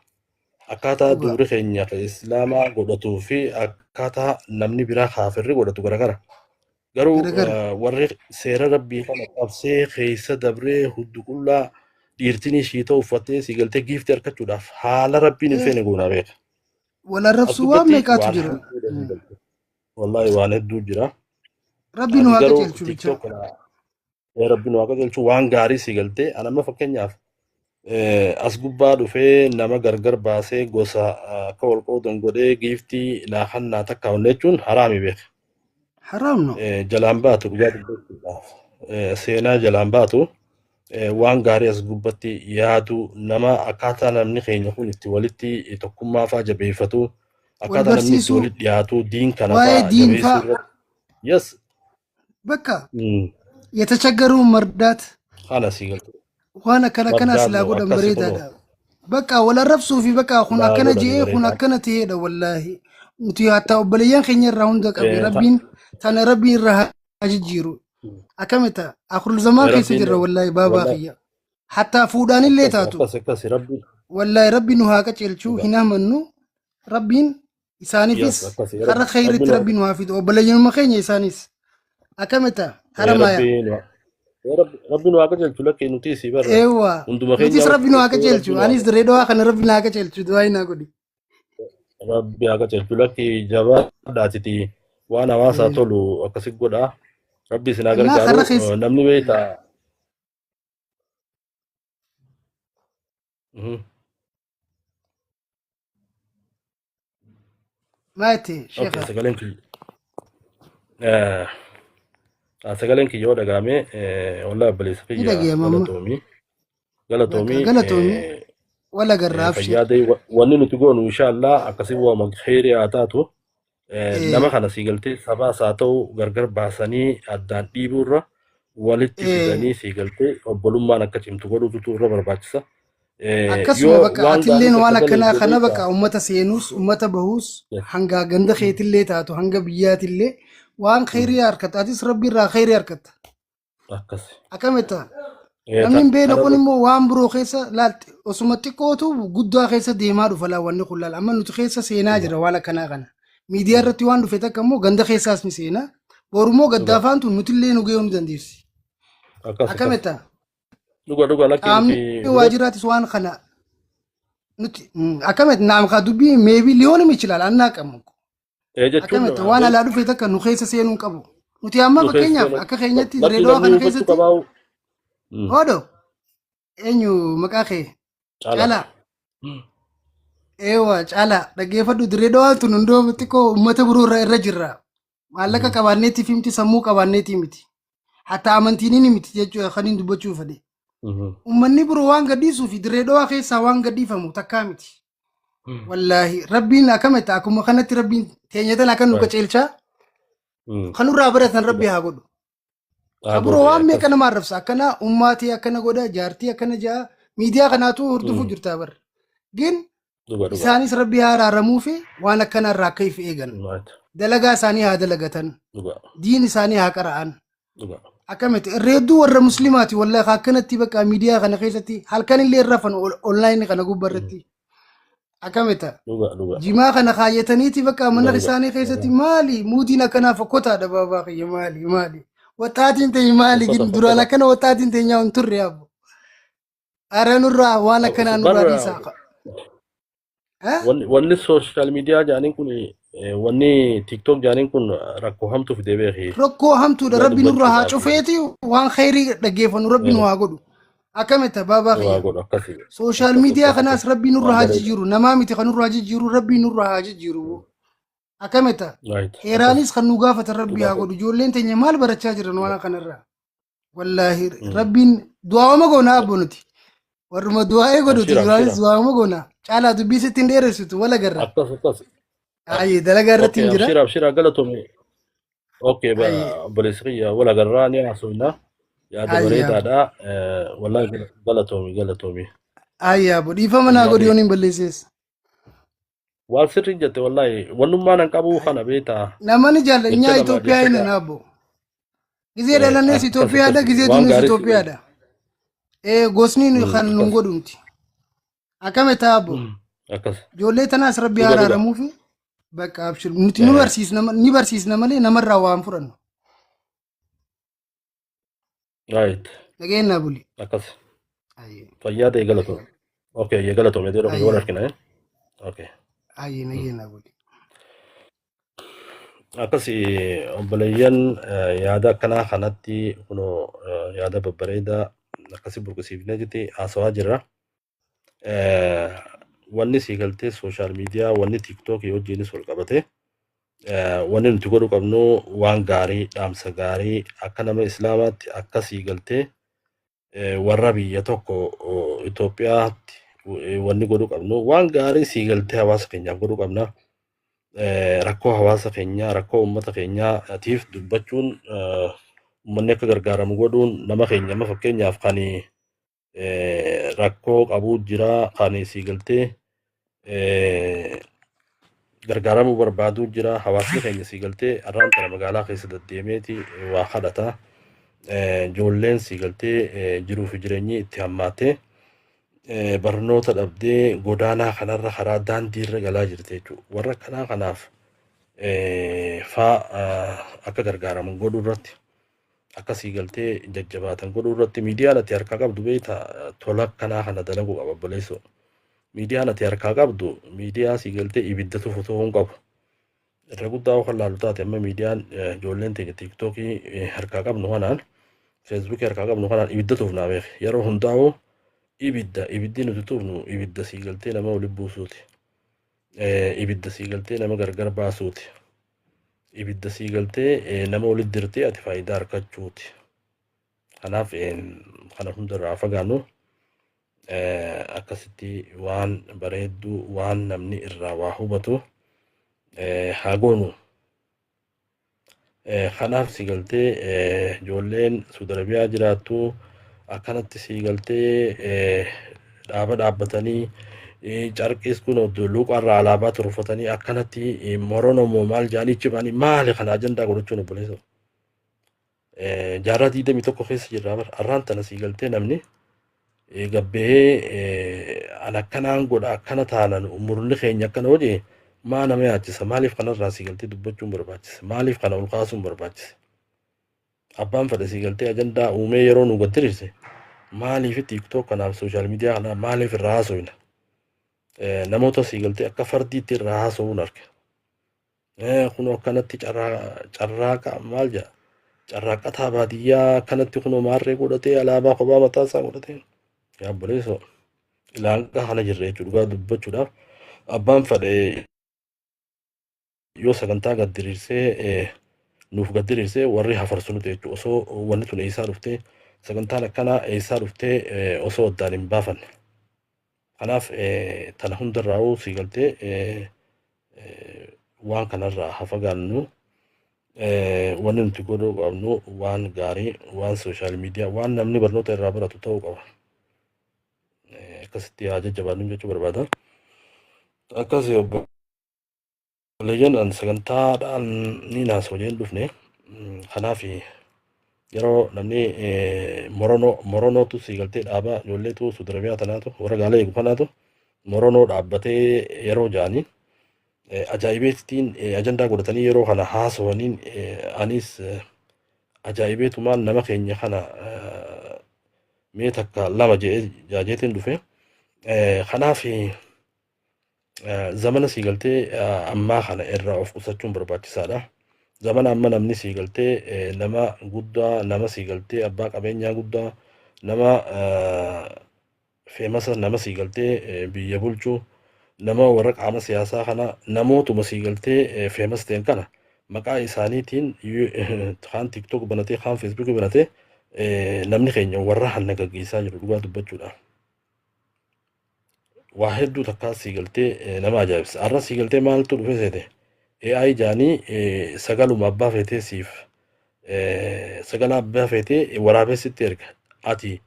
akkaataa duuri keenya islaamaa godhatuu fi akkaataa namni biraa kaafirri godhatu garagara. Garuu warri seera rabbii kana qabsee keessa dabree huddu qullaa dhiirtiin ishii ta'u uffattee si galtee giiftii argachuudhaaf haala rabbiin hin feene goonaa beeka. Wal arrabsuu waan meeqaatu jira. Wallahi waan hedduu jira. Rabbiin Ati waaqa garuu ceelchu bicha. tiktok kana rabbiin waaqa ceelchu waan gaarii si galtee anamma fakkeenyaaf as gubbaa dhufee nama gargar baasee gosa akka wal qoodan godhee giiftii laafannaa takka hunne jechuun haraami beeka. Haraam no. Jalaan baatu dhugaa dubbachuudhaaf seenaa jalaan baatu waan gaarii as gubbatti yaadu nama akkaataa namni keenya kun itti walitti tokkummaa fa'aa jabeeffatu Wal akkaataa namni itti barsiisuu walitti dhiyaatu diin kana waa'ee fa'aa diin jabeessuu faa irratti yes bakka የተቸገረውን መርዳት kana si galtu waan akkana kana mardaan silaa no godhan akkasi kunoo bareedaadha. Bakka wal arrabsuu fi bakka kun naa akkana godhan jee kun bareedaa akkana ta'eedha wallaahi. Nuti hatta obboleeyyan keenya irraa hunda qabe rabbiin tana rabbiin irraa haa jijjiiru. Akkamita akhirul zamaan keessa rabbiin jirra wallaahi baabaa wallahi kiyya. Hatta fuudhaan illee taatu akkas rabbi wallaahi rabbiin nu haa qaceelchuu hin amannu rabbiin isaaniifis yes akkasi har'a khayritti rabbiin nu haa fidu obboleeyyanuma keenya isaanis akkamita haramaaya. rabbiin waaqa jechu lakkee nuti si barra Ewa hunduma nutis keenya rabbiin haa qaceelchu anis reedoo kana rabbiin haa qaceelchu du'aa hin haa godhi. rabbi waaqa jechu lakkee jabaadhaatiti waan hawaasaa tolu akkasi godha rabbi isin haa Innaa karra gargaaru keessa namni beektaa maati okay sheekha sagaleen kiyya yoo dhagaame wallahi obboleessa ni kiyya dhageeyama amma galatoomii bakka galatoomii galatoomii wala garraafshe. fayyaadee wanni nuti goonu inshaallah akkasii waama kheyrii haa taatu nama kana si galtee sabaas haa ta'u gargar baasanii addaan dhiibuurra walitti fidanii si galtee obbolummaan akka cimtu godhuutu irra barbaachisa. Akkasuma Yoo bakka waan atilleen gaarii waan takka akkanaa dalayte kana beektaa bakka ummata seenuus ummata bahuus hanga ganda keetillee taatu hanga biyyaatillee waan khayrii harkata atis rabbi irraa khayrii harkata akkas akkamita namni hin beekne kun immoo waan biroo keessa laalte osuma xiqqootu guddaa keessa deemaa dhufa laawwanni kun laala amma nuti keessa seenaa jira waan akkanaa kana miidiyaa irratti waan dhufe takka immoo ganda keessaas ni seenaa borummoo gaddaafaan tun nutillee nu gahuu ni dandeessi akkas akkamita dhuga lakkee qaamni nuti waajiraatis waan kana nuti akkamit naam ka dubbii meebii liyoonimi ichilaal annaa qabu jechuun akkamit waan alaa dhufe takka nu keessa seenuu qabu nuti amma nu keessa fakkeenyaaf seenu akka keenyatti lakki reedoo namni kana hubachuu keessatti qabaa'u odo eenyu maqaa kee caala caalaa eewa caalaa dhaggeeffadhu reedoo tun hundoo xiqqoo uummata biroo irra jirra maallaqa qabaanneetiif miti sammuu qabaanneetii miti hatta amantiin miti jechuudha kan hin dubbachuu fedhe ummanni biroo waan gadhiisuu fi reedoo keessaa waan gadhiifamu takkaa miti wallaahi rabbiin akkamita akkuma kanatti rabbiin teenyatan akka nu qaceelchaa kanurraa baratan rabbi haa godhu kabiroo waan meeqa nama arrabsa akkana ummaatii akkana godha jaartii akkana ja'a miidiyaa kanaatu hordofuu jirtaa bar gin isaanis rabbi haa araaramuu fi waan akkana irraa akka if eegan dalagaa isaanii haa dalagatan diin isaanii haa qara'an akkamiti reedduu warra muslimaati wallaahi akkanatti bakka miidiyaa kana keessatti halkan illee rafan online kana gubbarratti akkamita jimaa kana kaayyataniiti bakka mana isaanii keessatti maali muudiin akkanaa fokkotaadha baabaa kiyya maali waxaatiin ta'e maali gin duraan akkana waxaatiin ta'e nyaa'un turre yaabbo aranurraa waan akkanaa nurraa dhiisaa ها wanni social media jaaniin kun wanni TikTok jaaniin kun rakkoo hamtuu fidee beekii rakkoo hamtuudha dhugaa rabbi nurraa haa dubbachuudhaaf cufeeti waan khayrii dhaggeeffannu rabbi nu haa godhu akkamita baabaa waa kiyya godhu akkasii sooshaal akkas miidiyaa akkas akkas kanaas rabbi nurraa waan haa bareeda jijjiiru namaa miti kan nurraa jijjiiru rabbi nurraa haa jijjiiru akkamita right akkas heeraanis kan nu gaafatan rabbi dhugaa haa godhu ijoolleen teenya maal barachaa jiran waan kanarraa wallaahi Mm. rabbiin du'aawama goonaa abbo nuti warruma du'aa'ee godhuti Abshira duraanis abshira du'aawama goonaa caalaa dubbii sitti hin dheeressitu wala garra akkas akkas ayi dalagaa irratti okay hin jira abshira abshira galatoomi okay ayi obboleessi wala garraa ni haasofna yaada ayi abbo bareedaadha wallahi galatoomi ayi abbo dhiifama naa godhi yaada yoon hin balleessees waan sirrii jette wallahi wannummaan an qabu kana beektaa namani jecha jaalladhaa lama Itoophiyaa jecha hin naabbo gizee dhalannees akkas Itoophiyaadha akkas gizee waan duunes gaarii Itoophiyaadha gosni kan nun akkas godhumti akkamita abbo akkas ijoollee tanaas rabbi dhuga dhuga araaramuufi bakka abshir nuti ni barsiisna malee namarraa waan fudhannu right dhageenyaa buli akkas ayi fayyaa ta'e galatoomi okay ya galatoomi jedhee ayi wal abbo argina okay ayi dhageenyaa buli akkas obboleeyyan yaada akkanaa kanatti kunoo yaada babbareedaa akkasii burqisiifnee jirti haasawaa jirra wanni sii galtee sooshaal miidiyaa wanni tiiktookii wajjiinis wal qabate wanni nuti godhu qabnu waan gaarii dhaamsa gaarii akka nama islaamaatti akka sii galtee warra biyya tokko Itoophiyaatti wanni godhu qabnu waan gaarii sii galtee hawaasa keenyaaf godhu qabna. Rakkoo hawaasa keenyaa rakkoo uummata keenyaatiif dubbachuun uummanni akka gargaaramu godhuun nama keenya amma fakkeenyaaf kan rakkoo qabuu jira kan sii galtee gargaaramuu barbaaduu jira hawaasni keenya sii galtee arraan tana magaalaa keessa deddeemeeti waa kadhata ijoolleen sii galtee jiruu fi jireenyi itti hammaatee barnoota dhabdee godaanaa kanarra karaa daandiirra galaa jirti jechuudha. Warra kanaa kanaaf akka gargaaraman godhuu irratti akka sii galtee jajjabaatan godhuu irratti miidiyaan ati harkaa qabdu beekta tola kanaa kana dalaguu qaba obboleessoo. Miidiyaan ati harkaa qabdu miidiyaa sii galtee ibiddatu fotoo hin qabu. Irra guddaa kan laalu taate amma miidiyaan ijoolleen teenya tiiktookii harkaa qabnu kanaan feesbuukii harkaa qabnu kanaan ibiddatuuf naa beeke yeroo hundaa'uu ibiddi nuti tuufnu ibidda sii galtee nama waliin buusuuti. Ibidda sii galtee nama gargar baasuuti. Ibidda sii galtee nama waliin dirtee ati faayidaa argachuuti. Kanaaf kana hundarraa fagaannu akkasitti waan bareedduu waan namni irraa waa hubatu haa goonu. Kanaaf sii galtee ijoolleen Saudi Arabiyaa jiraattu akkanatti sii galtee dhaabbatanii carqiis kun luqarraa alaabaa turfatanii akkanatti moronomoo maal jaanii chibanii maali kana ajandaa godhachuun obboleessa. Jaarraa 21 keessa jirra arraan tana sii galtee namni gabbee an akkanaan godha akkana taanan umurni keenya akkana hojii maa nama yaachisa maaliif kanarraa sii galtee dubbachuun barbaachisa maaliif kana ol kaasuun barbaachisa. Abbaan fedhe sii galtee ajandaa uumee yeroo nu gaddirise maaliif tiiktook kanaaf sooshaal miidiyaa kanaaf maaliif irraa haasofna namoota sii galtee akka fardiitti irraa haasa'uun arge kunoo akkanatti carraaqa maal jedha carraaqataa baadiyyaa akkanatti kunoo maarree godhatee alaabaa kophaa mataa isaa godhatee yaa obboleessoo ilaanqa kana jirre jechuudha dhugaa dubbachuudhaaf abbaan fedhe yoo sagantaa gaddiriirsee nuuf gaddiriirsee warri hafarsu nuti jechuudha osoo wanni tun eessaa dhuftee sagantaan akkanaa eessaa dhuftee osoo addaan hin baafanne. Kanaaf tana hundarraa'uu sii galtee waan kanarraa haa fagaannu wanni nuti godhuu qabnu waan gaarii waan sooshaal miidiyaa waan namni barnoota irraa baratu ta'uu qaba. Akkasitti haa jajjabaannu jechuu barbaada. Akkasii obboleeyyan an sagantaadhaan ni naasoo jeen dhufne kanaaf yeroo namni moronootu sii galtee dhaabaa ijoolleetu Saudi Arabiyaa tanaatu warra gaala eegu kanaatu moronoo dhaabbatee yeroo ja'anii ajaa'ibeettiin ajandaa godhatanii yeroo kana haasawaniin anis ajaa'ibeetumaan nama keenya kana mee takka lama jaajeetiin dhufe kanaaf zamana siigaltee ammaa kana irraa of qusachuun barbaachisaadha. Zamana amma namni siigaltee nama guddaa, nama siigaltee abbaa qabeenyaa guddaa, nama feemasa, nama siigaltee biyya bulchuu, nama warra qaama siyaasaa kana, namootuma siigaltee feemas ta'en kana maqaa isaaniitiin kaan tiktok banatee kaan feesbuuk banatee namni keenya warra hanna gaggeessaa jiru dhugaa dubbachuudha. Waa hedduu takkaa siigaltee nama ajaa'ibsa. Har'a siigaltee maaltu dhufe seete? AI jaanii sagaluma abbaa feetee siif sagala abbaa feetee waraabessitti erga. Ati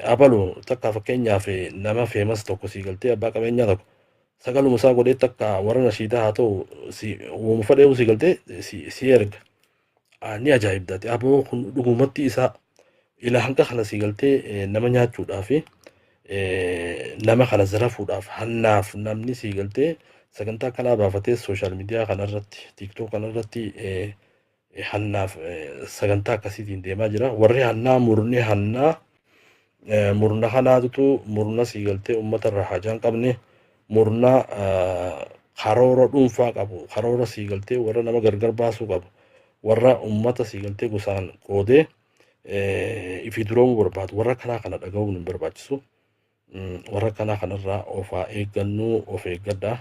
abalu takka fakkeenyaaf nama feemas tokko siigaltee abbaa qabeenyaa tokko sagaluma isaa godhee takka warra nashiidaa haa ta'u uumama fadheewu siigaltee si erga. Ni ajaa'ibdaati. Aboo kun dhugumatti isaa ila hanga kana siigaltee nama nyaachuudhaaf nama kana zarafuudhaaf hannaaf namni siigaltee sagantaa kanaa baafatee sooshaal miidiyaa kanarratti tiiktook kanarratti hannaaf sagantaa akkasiitiin deemaa jira. Warri hannaa murni hannaa murna kanaatutu murna siigaltee uummata irraa hajaan qabne murna karoora dhuunfaa qabu karoora siigaltee warra nama gargar baasuu qabu warra uummata siigaltee gosaan qoodee ifi duroomuu barbaadu warra kanaa kana dhaga'uun hin barbaachisu. Warra kanaa kanarraa of eeggannuu of eeggadhaa.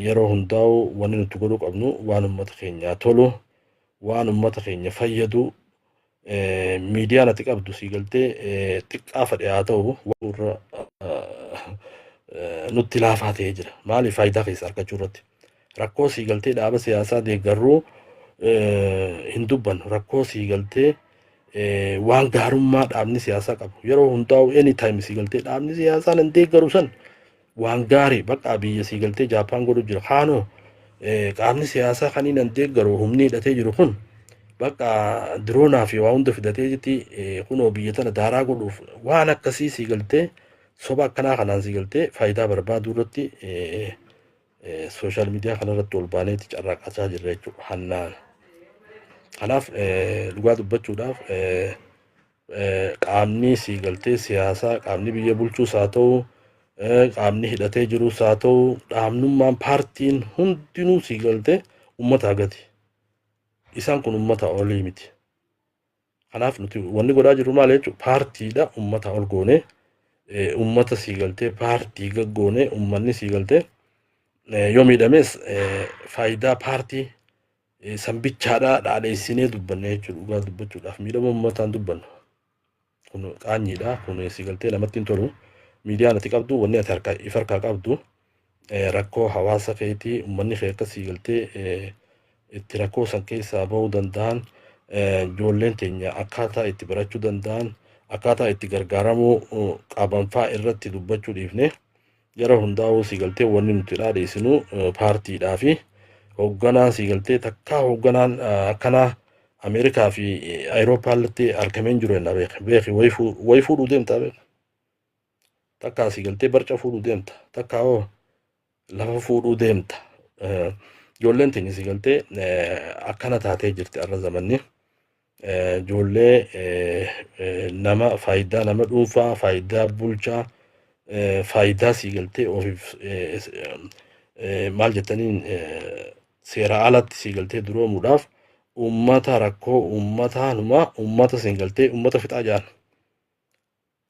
Yeroo hundaa'u wanni nuti godhuu qabnu waan uummata keenyaa tolu waan uummata keenya fayyadu miidiyaan ati qabdu siigaltee xiqqaa fedhe haa ta'u warra nutti laafaa ta'ee jira. Maaliif faayidaa keessa argachuu irratti rakkoo siigaltee dhaaba siyaasaa deeggarruu hin dubbannu rakkoo siigaltee waan gaarummaa dhaabni siyaasaa qabu yeroo hundaa'u anytime siigaltee dhaabni siyaasaa nan deeggaru san waan gaarii bakka biyya siigaltee Jaapaan godhu jira kaanoo qaamni siyaasaa kanii nan deeggaru humni hidhatee jiru kun bakka diroonaa fi waa hunda fidatee jirti kunoo biyya tana daaraa godhuuf waan akkasii siigaltee soba akkanaa kanaan siigaltee faayidaa barbaaduu irratti sooshaal miidiyaa kanarratti ol baaneeti carraaqachaa jirra jechuudha hannaan. Kanaaf dhugaa dubbachuudhaaf qaamni siigaltee siyaasaa qaamni biyya bulchuus haa ta'u qaamni hidhatee jirus haa ta'u dhaabnummaan paartiin hundinuu siigaltee uummataa gati. Isaan kun uummata olii miti. Kanaaf nuti wanni godhaa jirru maal jechuudha paartiidha uummata ol goone uummata siigaltee paartii gaggoone uummanni siigaltee yoo miidhames faayidaa paartii sambichaadhaa dhaadheessinee dubbanne jechuudha dhugaa dubbachuudhaaf miidhama uummataan dubbannu. Kun qaanyiidha kun siigaltee namatti hin tolu. Miidiyaan ati qabdu wanni ati harkaa qabdu rakkoo hawaasa keetii uummanni kee akka siigaltee itti rakkoo san keessaa bahuu danda'an ijoolleen teenya akkaataa itti barachuu danda'an akkaataa itti gargaaramuu qabanfaa irratti dubbachuu dhiifne yeroo hundaa'uu siigaltee wanni nuti dhaadheessinu paartiidhaa fi hoogganaa siigaltee takkaa hoogganaan akkanaa Ameerikaa fi Awuroopaatti argameen jiru jenna beeki wayi fuudhuu deemta beeka. Takkaa siigaltee barca fuudhuu deemta takkaa hoo lafa fuudhuu deemta. Ijoolleen teenya siigaltee akkana taatee jirti har'a zamanni. Ijoollee nama faayidaa nama dhuunfaa faayidaa bulchaa faayidaa siigaltee ofiif maal jettaniin seera alatti siigaltee duroomuudhaaf uummata rakkoo uummataanuma uummata siigaltee uummata fixaa jaan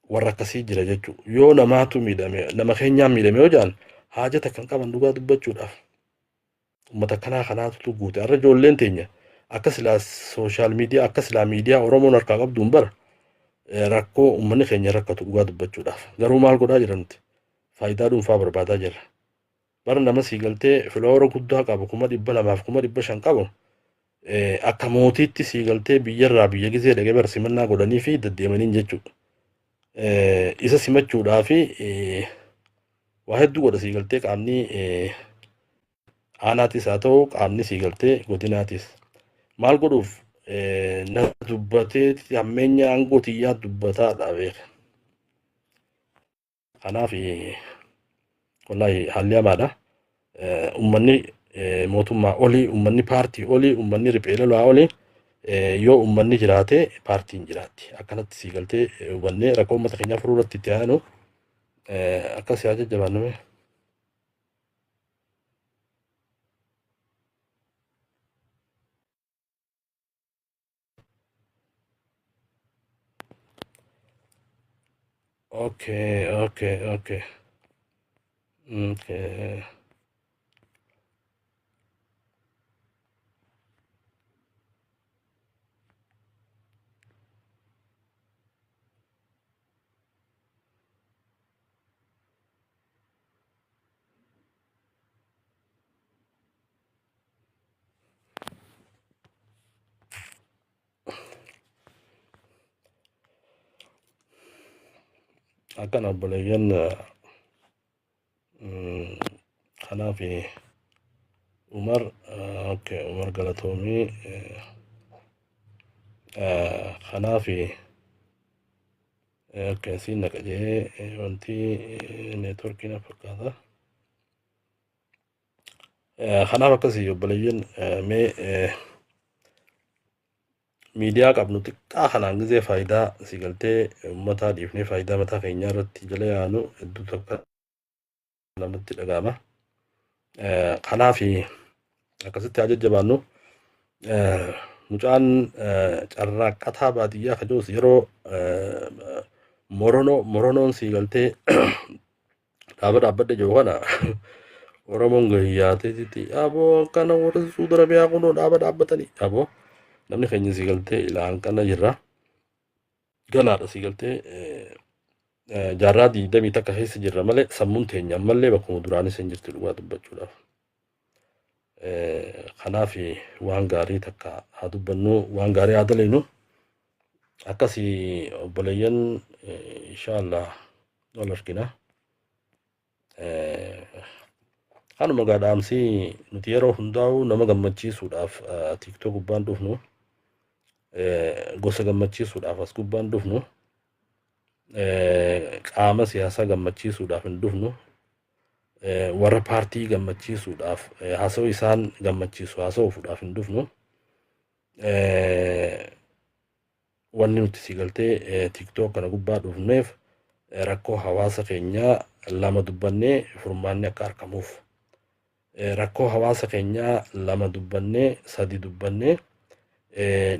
warra akkasii jira jechuudha. Yoo namaatu miidhame nama keenyaan miidhame yoo jaan haajata kan qaban dhugaa dubbachuudhaaf uummata kanaa kanaatu guute. Har'a ijoolleen teenya akka silaa sooshaal miidiyaa akka silaa miidiyaa Oromoon harkaa qabduun bara rakkoo uummanni keenya rakkatu dhugaa dubbachuudhaaf garuu maal godhaa jiranti faayidaa dhuunfaa barbaadaa jirra. Bara nama siigaltee filoora guddaa qabu 200,000 500,000 qabu akka mootiitti siigaltee biyyarraa biyya gisee dhaqee barsimannaa godhanii fi deddeemaniin jechuudha. Isa simachuudhaa fi waa hedduu godha siigaltee qaamni aanaatis haa ta'u qaamni siigaltee godinaatis maal godhuuf na dubbatee hammeenya aangoo xiyyaa dubbataadha beeka. Kanaaf wallahi haalli hamaadha. Uummanni mootummaa olii uummanni paartii olii uummanni riphee lolaa olii yoo uummanni jiraate paartiin jiraatti. Akkanatti siigaltee hubannee rakkoo uummata keenyaa furuu irratti itti aanu akkasii haa jajjabaanname. Okay. Akan obboleeyyan kanaaf Umar Umar galatoomii kanaaf siin naqajee wanti neetworkiin fakkaata. Kanaaf akkasii obboleeyyan mee miidiyaa qabnu xiqqaa kanaan gisee faayidaa si galtee uummataa dhiifnee faayidaa mataa keenyaa irratti jala yaanu hedduu tokko namatti dhaga'ama. Kanaaf akkasitti haa jajjabaannu. Mucaan carraaqqataa baadiyyaa kajoos yeroo moronoon si galtee dhaabbadde jiru kana Oromoon gahiyyaatee aboo akkana warra Suudi Arabiyaa kunoo dhaabbatanii aboo namni keenya si galtee ilaan kana jirra. Ganaadha si galtee jaarraa 20 takka keessa jirra malee sammuun teenya ammallee bakkuma duraanis hin jirtu dhugaa dubbachuudhaaf. Kanaaf waan gaarii takka haa dubbannu, waan gaarii haa dalagnu. Akkasii obboleeyyan inshaallah wal argina. Kanuma gaadhaamsii nuti yeroo hundaa'u nama gammachiisuudhaaf TikTok gubbaan dhufnu, gosa gammachiisuudhaaf as gubbaan dhufnu, qaama siyaasaa gammachiisuudhaaf hin dhufnu, warra paartii gammachiisuudhaaf haasa'u isaan gammachiisu haasa'uudhaaf hin dhufnu. Wanni nuti si galtee TikTok kana gubbaa dhufneef rakkoo hawaasa keenyaa lama dubbannee furmaanni akka argamuuf. Rakkoo hawaasa keenyaa lama dubbannee sadi dubbannee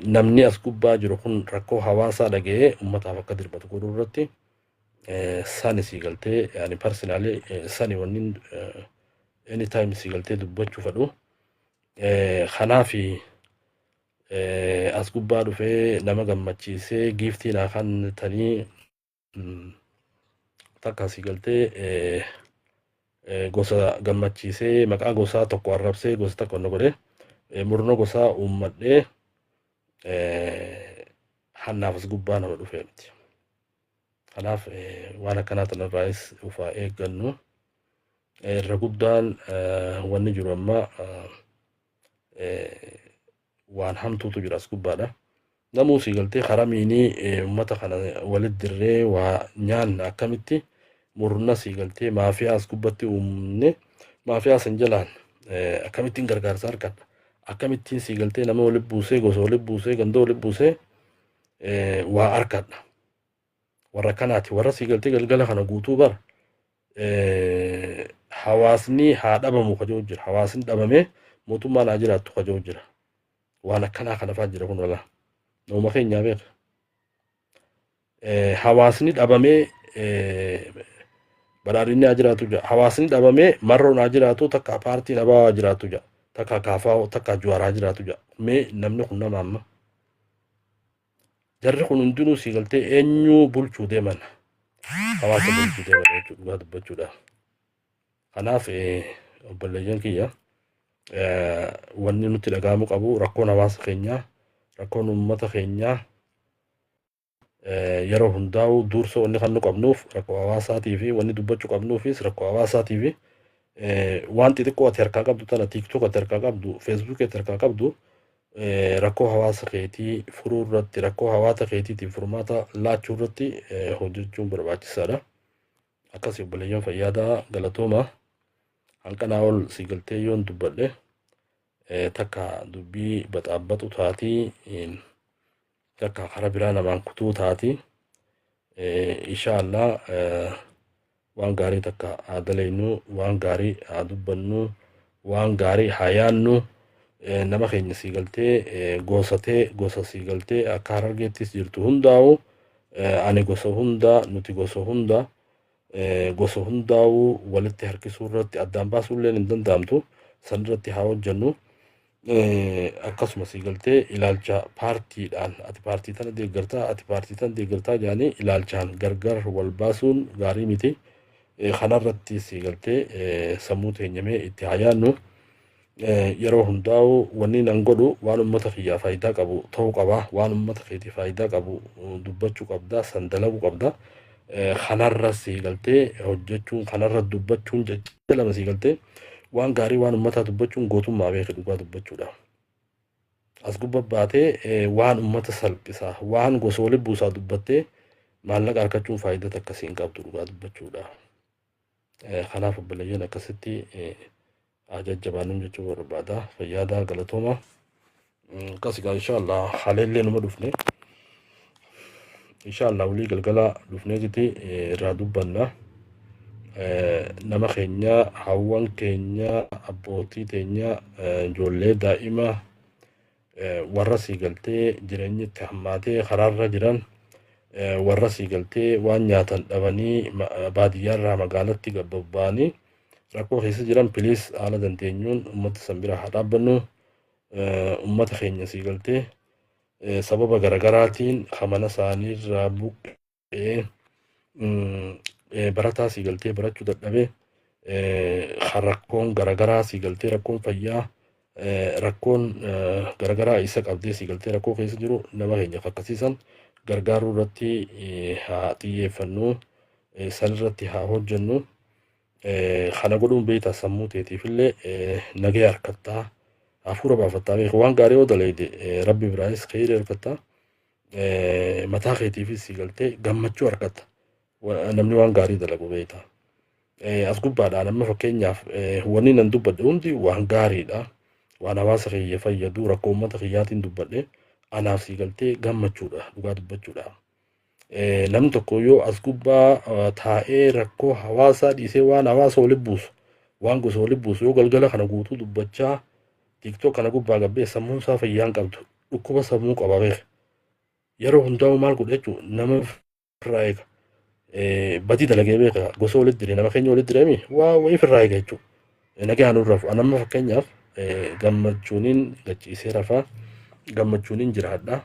namni as gubbaa jiru kun rakkoo hawaasaa dhaga'ee uummataaf akka dirbatu godhuu irratti sani si galtee yaani personally sani wanni anytime si galtee dubbachuu fedhu. Kanaaf as gubbaa dhufee nama gammachiisee giiftii naa kennitanii takka si galtee gosa gammachiisee maqaa gosaa tokko arrabsee gosa tokko inni godhe murna gosaa uummadhee hannaaf as gubbaa nama dhufee miti. Kanaaf waan akkanaa tanarraayis ufaa eeggannu. Irra guddaan wanni jiru amma waan hamtuutu jira as gubbaadha. Namuu si galtee karaa miinii uummata kana walitti dirree waa nyaanna akkamitti murna si galtee maafiyaa as gubbatti uumne maafiyaa san jalaan akkamittiin gargaarsa argadha. Akkamittiin si galtee nama walitti buusee gosa walitti buusee ganda walitti buusee waa argadha. Warra kanaati warra si galtee galgala kana guutuu bara hawaasni haa dhabamu kajoo jira. Hawaasni dhabamee mootummaan haa jiraattu kajoo jira. Waan akkanaa kana fa'aa jira kun wala nama keenyaa beeka. Hawaasni dhabamee badhaadhinni haa jiraatu jira. Hawaasni dhabamee marroon haa jiraatu takka paartiin abaa haa jiraatu jira. Takka kaafaa takka juwaaraa haa jiraatu jira. Mee namni kun nama amma. Jarri kun hundinuu si galtee eenyu bulchuu deeman. Hawaasa bulchuu deeman jechuudha dubbachuudhaaf. Kanaaf obboleeyyan kiyya wanni nuti dhaga'amuu qabu rakkoon hawaasa keenyaa rakkoon uummata keenyaa yeroo hundaa'u dursa wanni kan nu qabnuuf rakkoo hawaasaatii fi wanni dubbachuu qabnuufis rakkoo hawaasaatii fi waan xixiqqoo ati harkaa qabdu tana TikTok ati harkaa qabdu Facebook ati harkaa qabdu rakkoo hawaasa keetii furuu irratti rakkoo hawaasa keetiitiif furmaata laachuu irratti hojjechuun barbaachisaadha. Akkasii obboleeyyan fayyaadaa galatooma. Hanqanaa ol si galtee yoon dubbadhe takka dubbii baxaabbatu taatii takka karaa biraa namaan kutuu taatii inshaallah waan gaarii takka haa dalagnu, waan gaarii haa dubbannu, waan gaarii haa yaannu. Nama keenya sii galtee gosa sii galtee akka Harargeettis jirtu hundaa'u ani gosa hunda nuti gosa hunda gosa hundaa'u walitti harkisuu irratti addaan baasuullee hin danda'amtu san irratti haa hojjennu. Akkasuma sii galtee ilaalcha paartiidhaan ati paartii tana deeggartaa ati paartii tana deeggartaa jedhanii ilaalchaan gargar wal baasuun gaarii miti. Kanarratti sii galtee sammuu teenyamee itti haa yaannu. Yeroo hundaa'u wanni nan godhu waan uummata kiyyaa faayidaa qabu ta'uu qaba. Waan uummata keetii faayidaa qabu dubbachuu qabda, san dalaguu qabda. Kanarra sii galtee hojjechuun kanarra dubbachuun jecha lama sii galtee waan gaarii waan uummataa dubbachuun gootummaa beekee dhugaa dubbachuudha. As gubba baatee waan uummata salphisaa waan gosa walitti buusaa dubbattee maallaqa argachuun faayidaa akkasii hin qabdu dhugaa dubbachuudha. Kanaaf obboleeyyan akkasitti jajjabaannu jechuu barbaada. Fayyaadaa galatooma. Akkasigaa inshaallah haleellee numa dhufne. Inshaallah walii galgala dhufneetiti irraa dubbanna. Nama keenya, hawwan keenya, abbootii teenya, ijoollee daa'ima warra sii galtee jireenya itti hammaatee karaarra jiran warra sii galtee waan nyaatan dhabanii baadiyyaarraa magaalatti gabbabba'anii rakkoo keessa jiran piliis haala dandeenyuun uummata san bira haa dhaabbannu. Uummata keenya sii galtee sababa garagaraatiin hamana isaaniirraa buqqee barataa sii galtee barachuu dadhabee rakkoon garagaraa sii galtee rakkoon fayyaa rakkoon garagaraa isa qabdee sii galtee rakkoo keessa jiru nama keenyaaf akkasiisan gargaaruu irratti haa xiyyeeffannu, san irratti haa hojjennu. Kana godhuun beektaa sammuu teetiifillee nagee harkattaa hafuura baafattaa beeku waan gaarii yoo dalagde rabbi biraayis khayrii harkattaa mataa keetiifis sii galtee gammachuu harkatta. Namni waan gaarii dalagu beektaa. As gubbaadhaan amma fakkeenyaaf wanni nan dubbadhe hundi waan gaariidha. Waan hawaasa kiyya fayyadu rakkoo uummata kiyyaatiin dubbadhe anaaf sii galtee gammachuudha dhugaa dubbachuudha. Namni tokko yoo as gubbaa taa'ee rakkoo hawaasaa dhiisee waan hawaasa walitti buusu waan gosa walitti buusu yoo galgala kana guutuu dubbachaa tiktok kana gubbaa gabbee sammuun isaa fayyaan qabdu dhukkuba sammuu qaba beeka. Yeroo hundaa'u maal godha jechuudha nama firraa eega. Badii dalagee beeka gosa walitti diree nama keenya walitti direemi waa wayii firraa eega jechuudha. Nagaa nurraa fuudha nama fakkeenyaaf gammachuuniin gachiisee rafaa gammachuuniin jiraadha.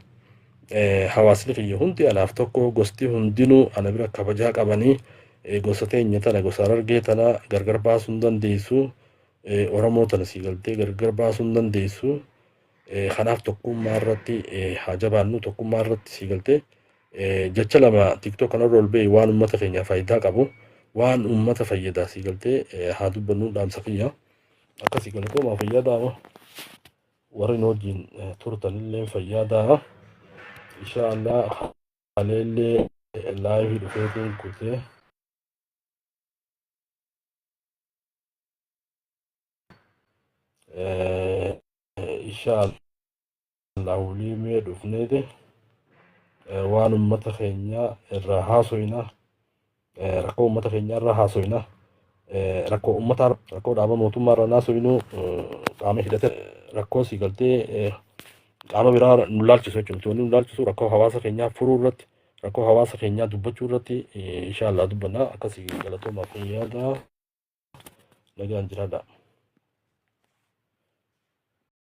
Hawaasni kiyya hundi anaaf tokko gosti hundinuu ana bira kabajaa qabanii gosa teenya tana gosa Harargee tana gargar baasuu hin dandeessu. Oromoo tana sii galtee gargar baasuu hin dandeessu. Kanaaf tokkummaa irratti haa jabaannu tokkummaa irratti sii galtee jecha lama tiktok kanarra ol ba'e waan uummata keenyaaf faayidaa qabu waan uummata fayyadaa sii galtee haa dubbannu dhaamsa kiyya. Akkasii galatoomaa fayyadaama warri wajjin turtanillee fayyadaama. Inshaallah haleellee laayivii dhufeetiin kutee inshaallah walii mee dhufneeti waan uummata keenya irraa haasoyna rakkoo uummata keenya irraa haasoyna rakkoo uummataa rakkoo dhaaba mootummaa irraa haasoynu qaama hidhate rakkoo sii galtee qaama biraa nu laalchisu jechuudha. Wanni nu laalchisu rakkoo hawaasa keenyaa furuu irratti rakkoo hawaasa keenyaa dubbachuu irratti inshaallah dubbanna. Akkasii galatoomaa fayyadaa nagaan jiraadha.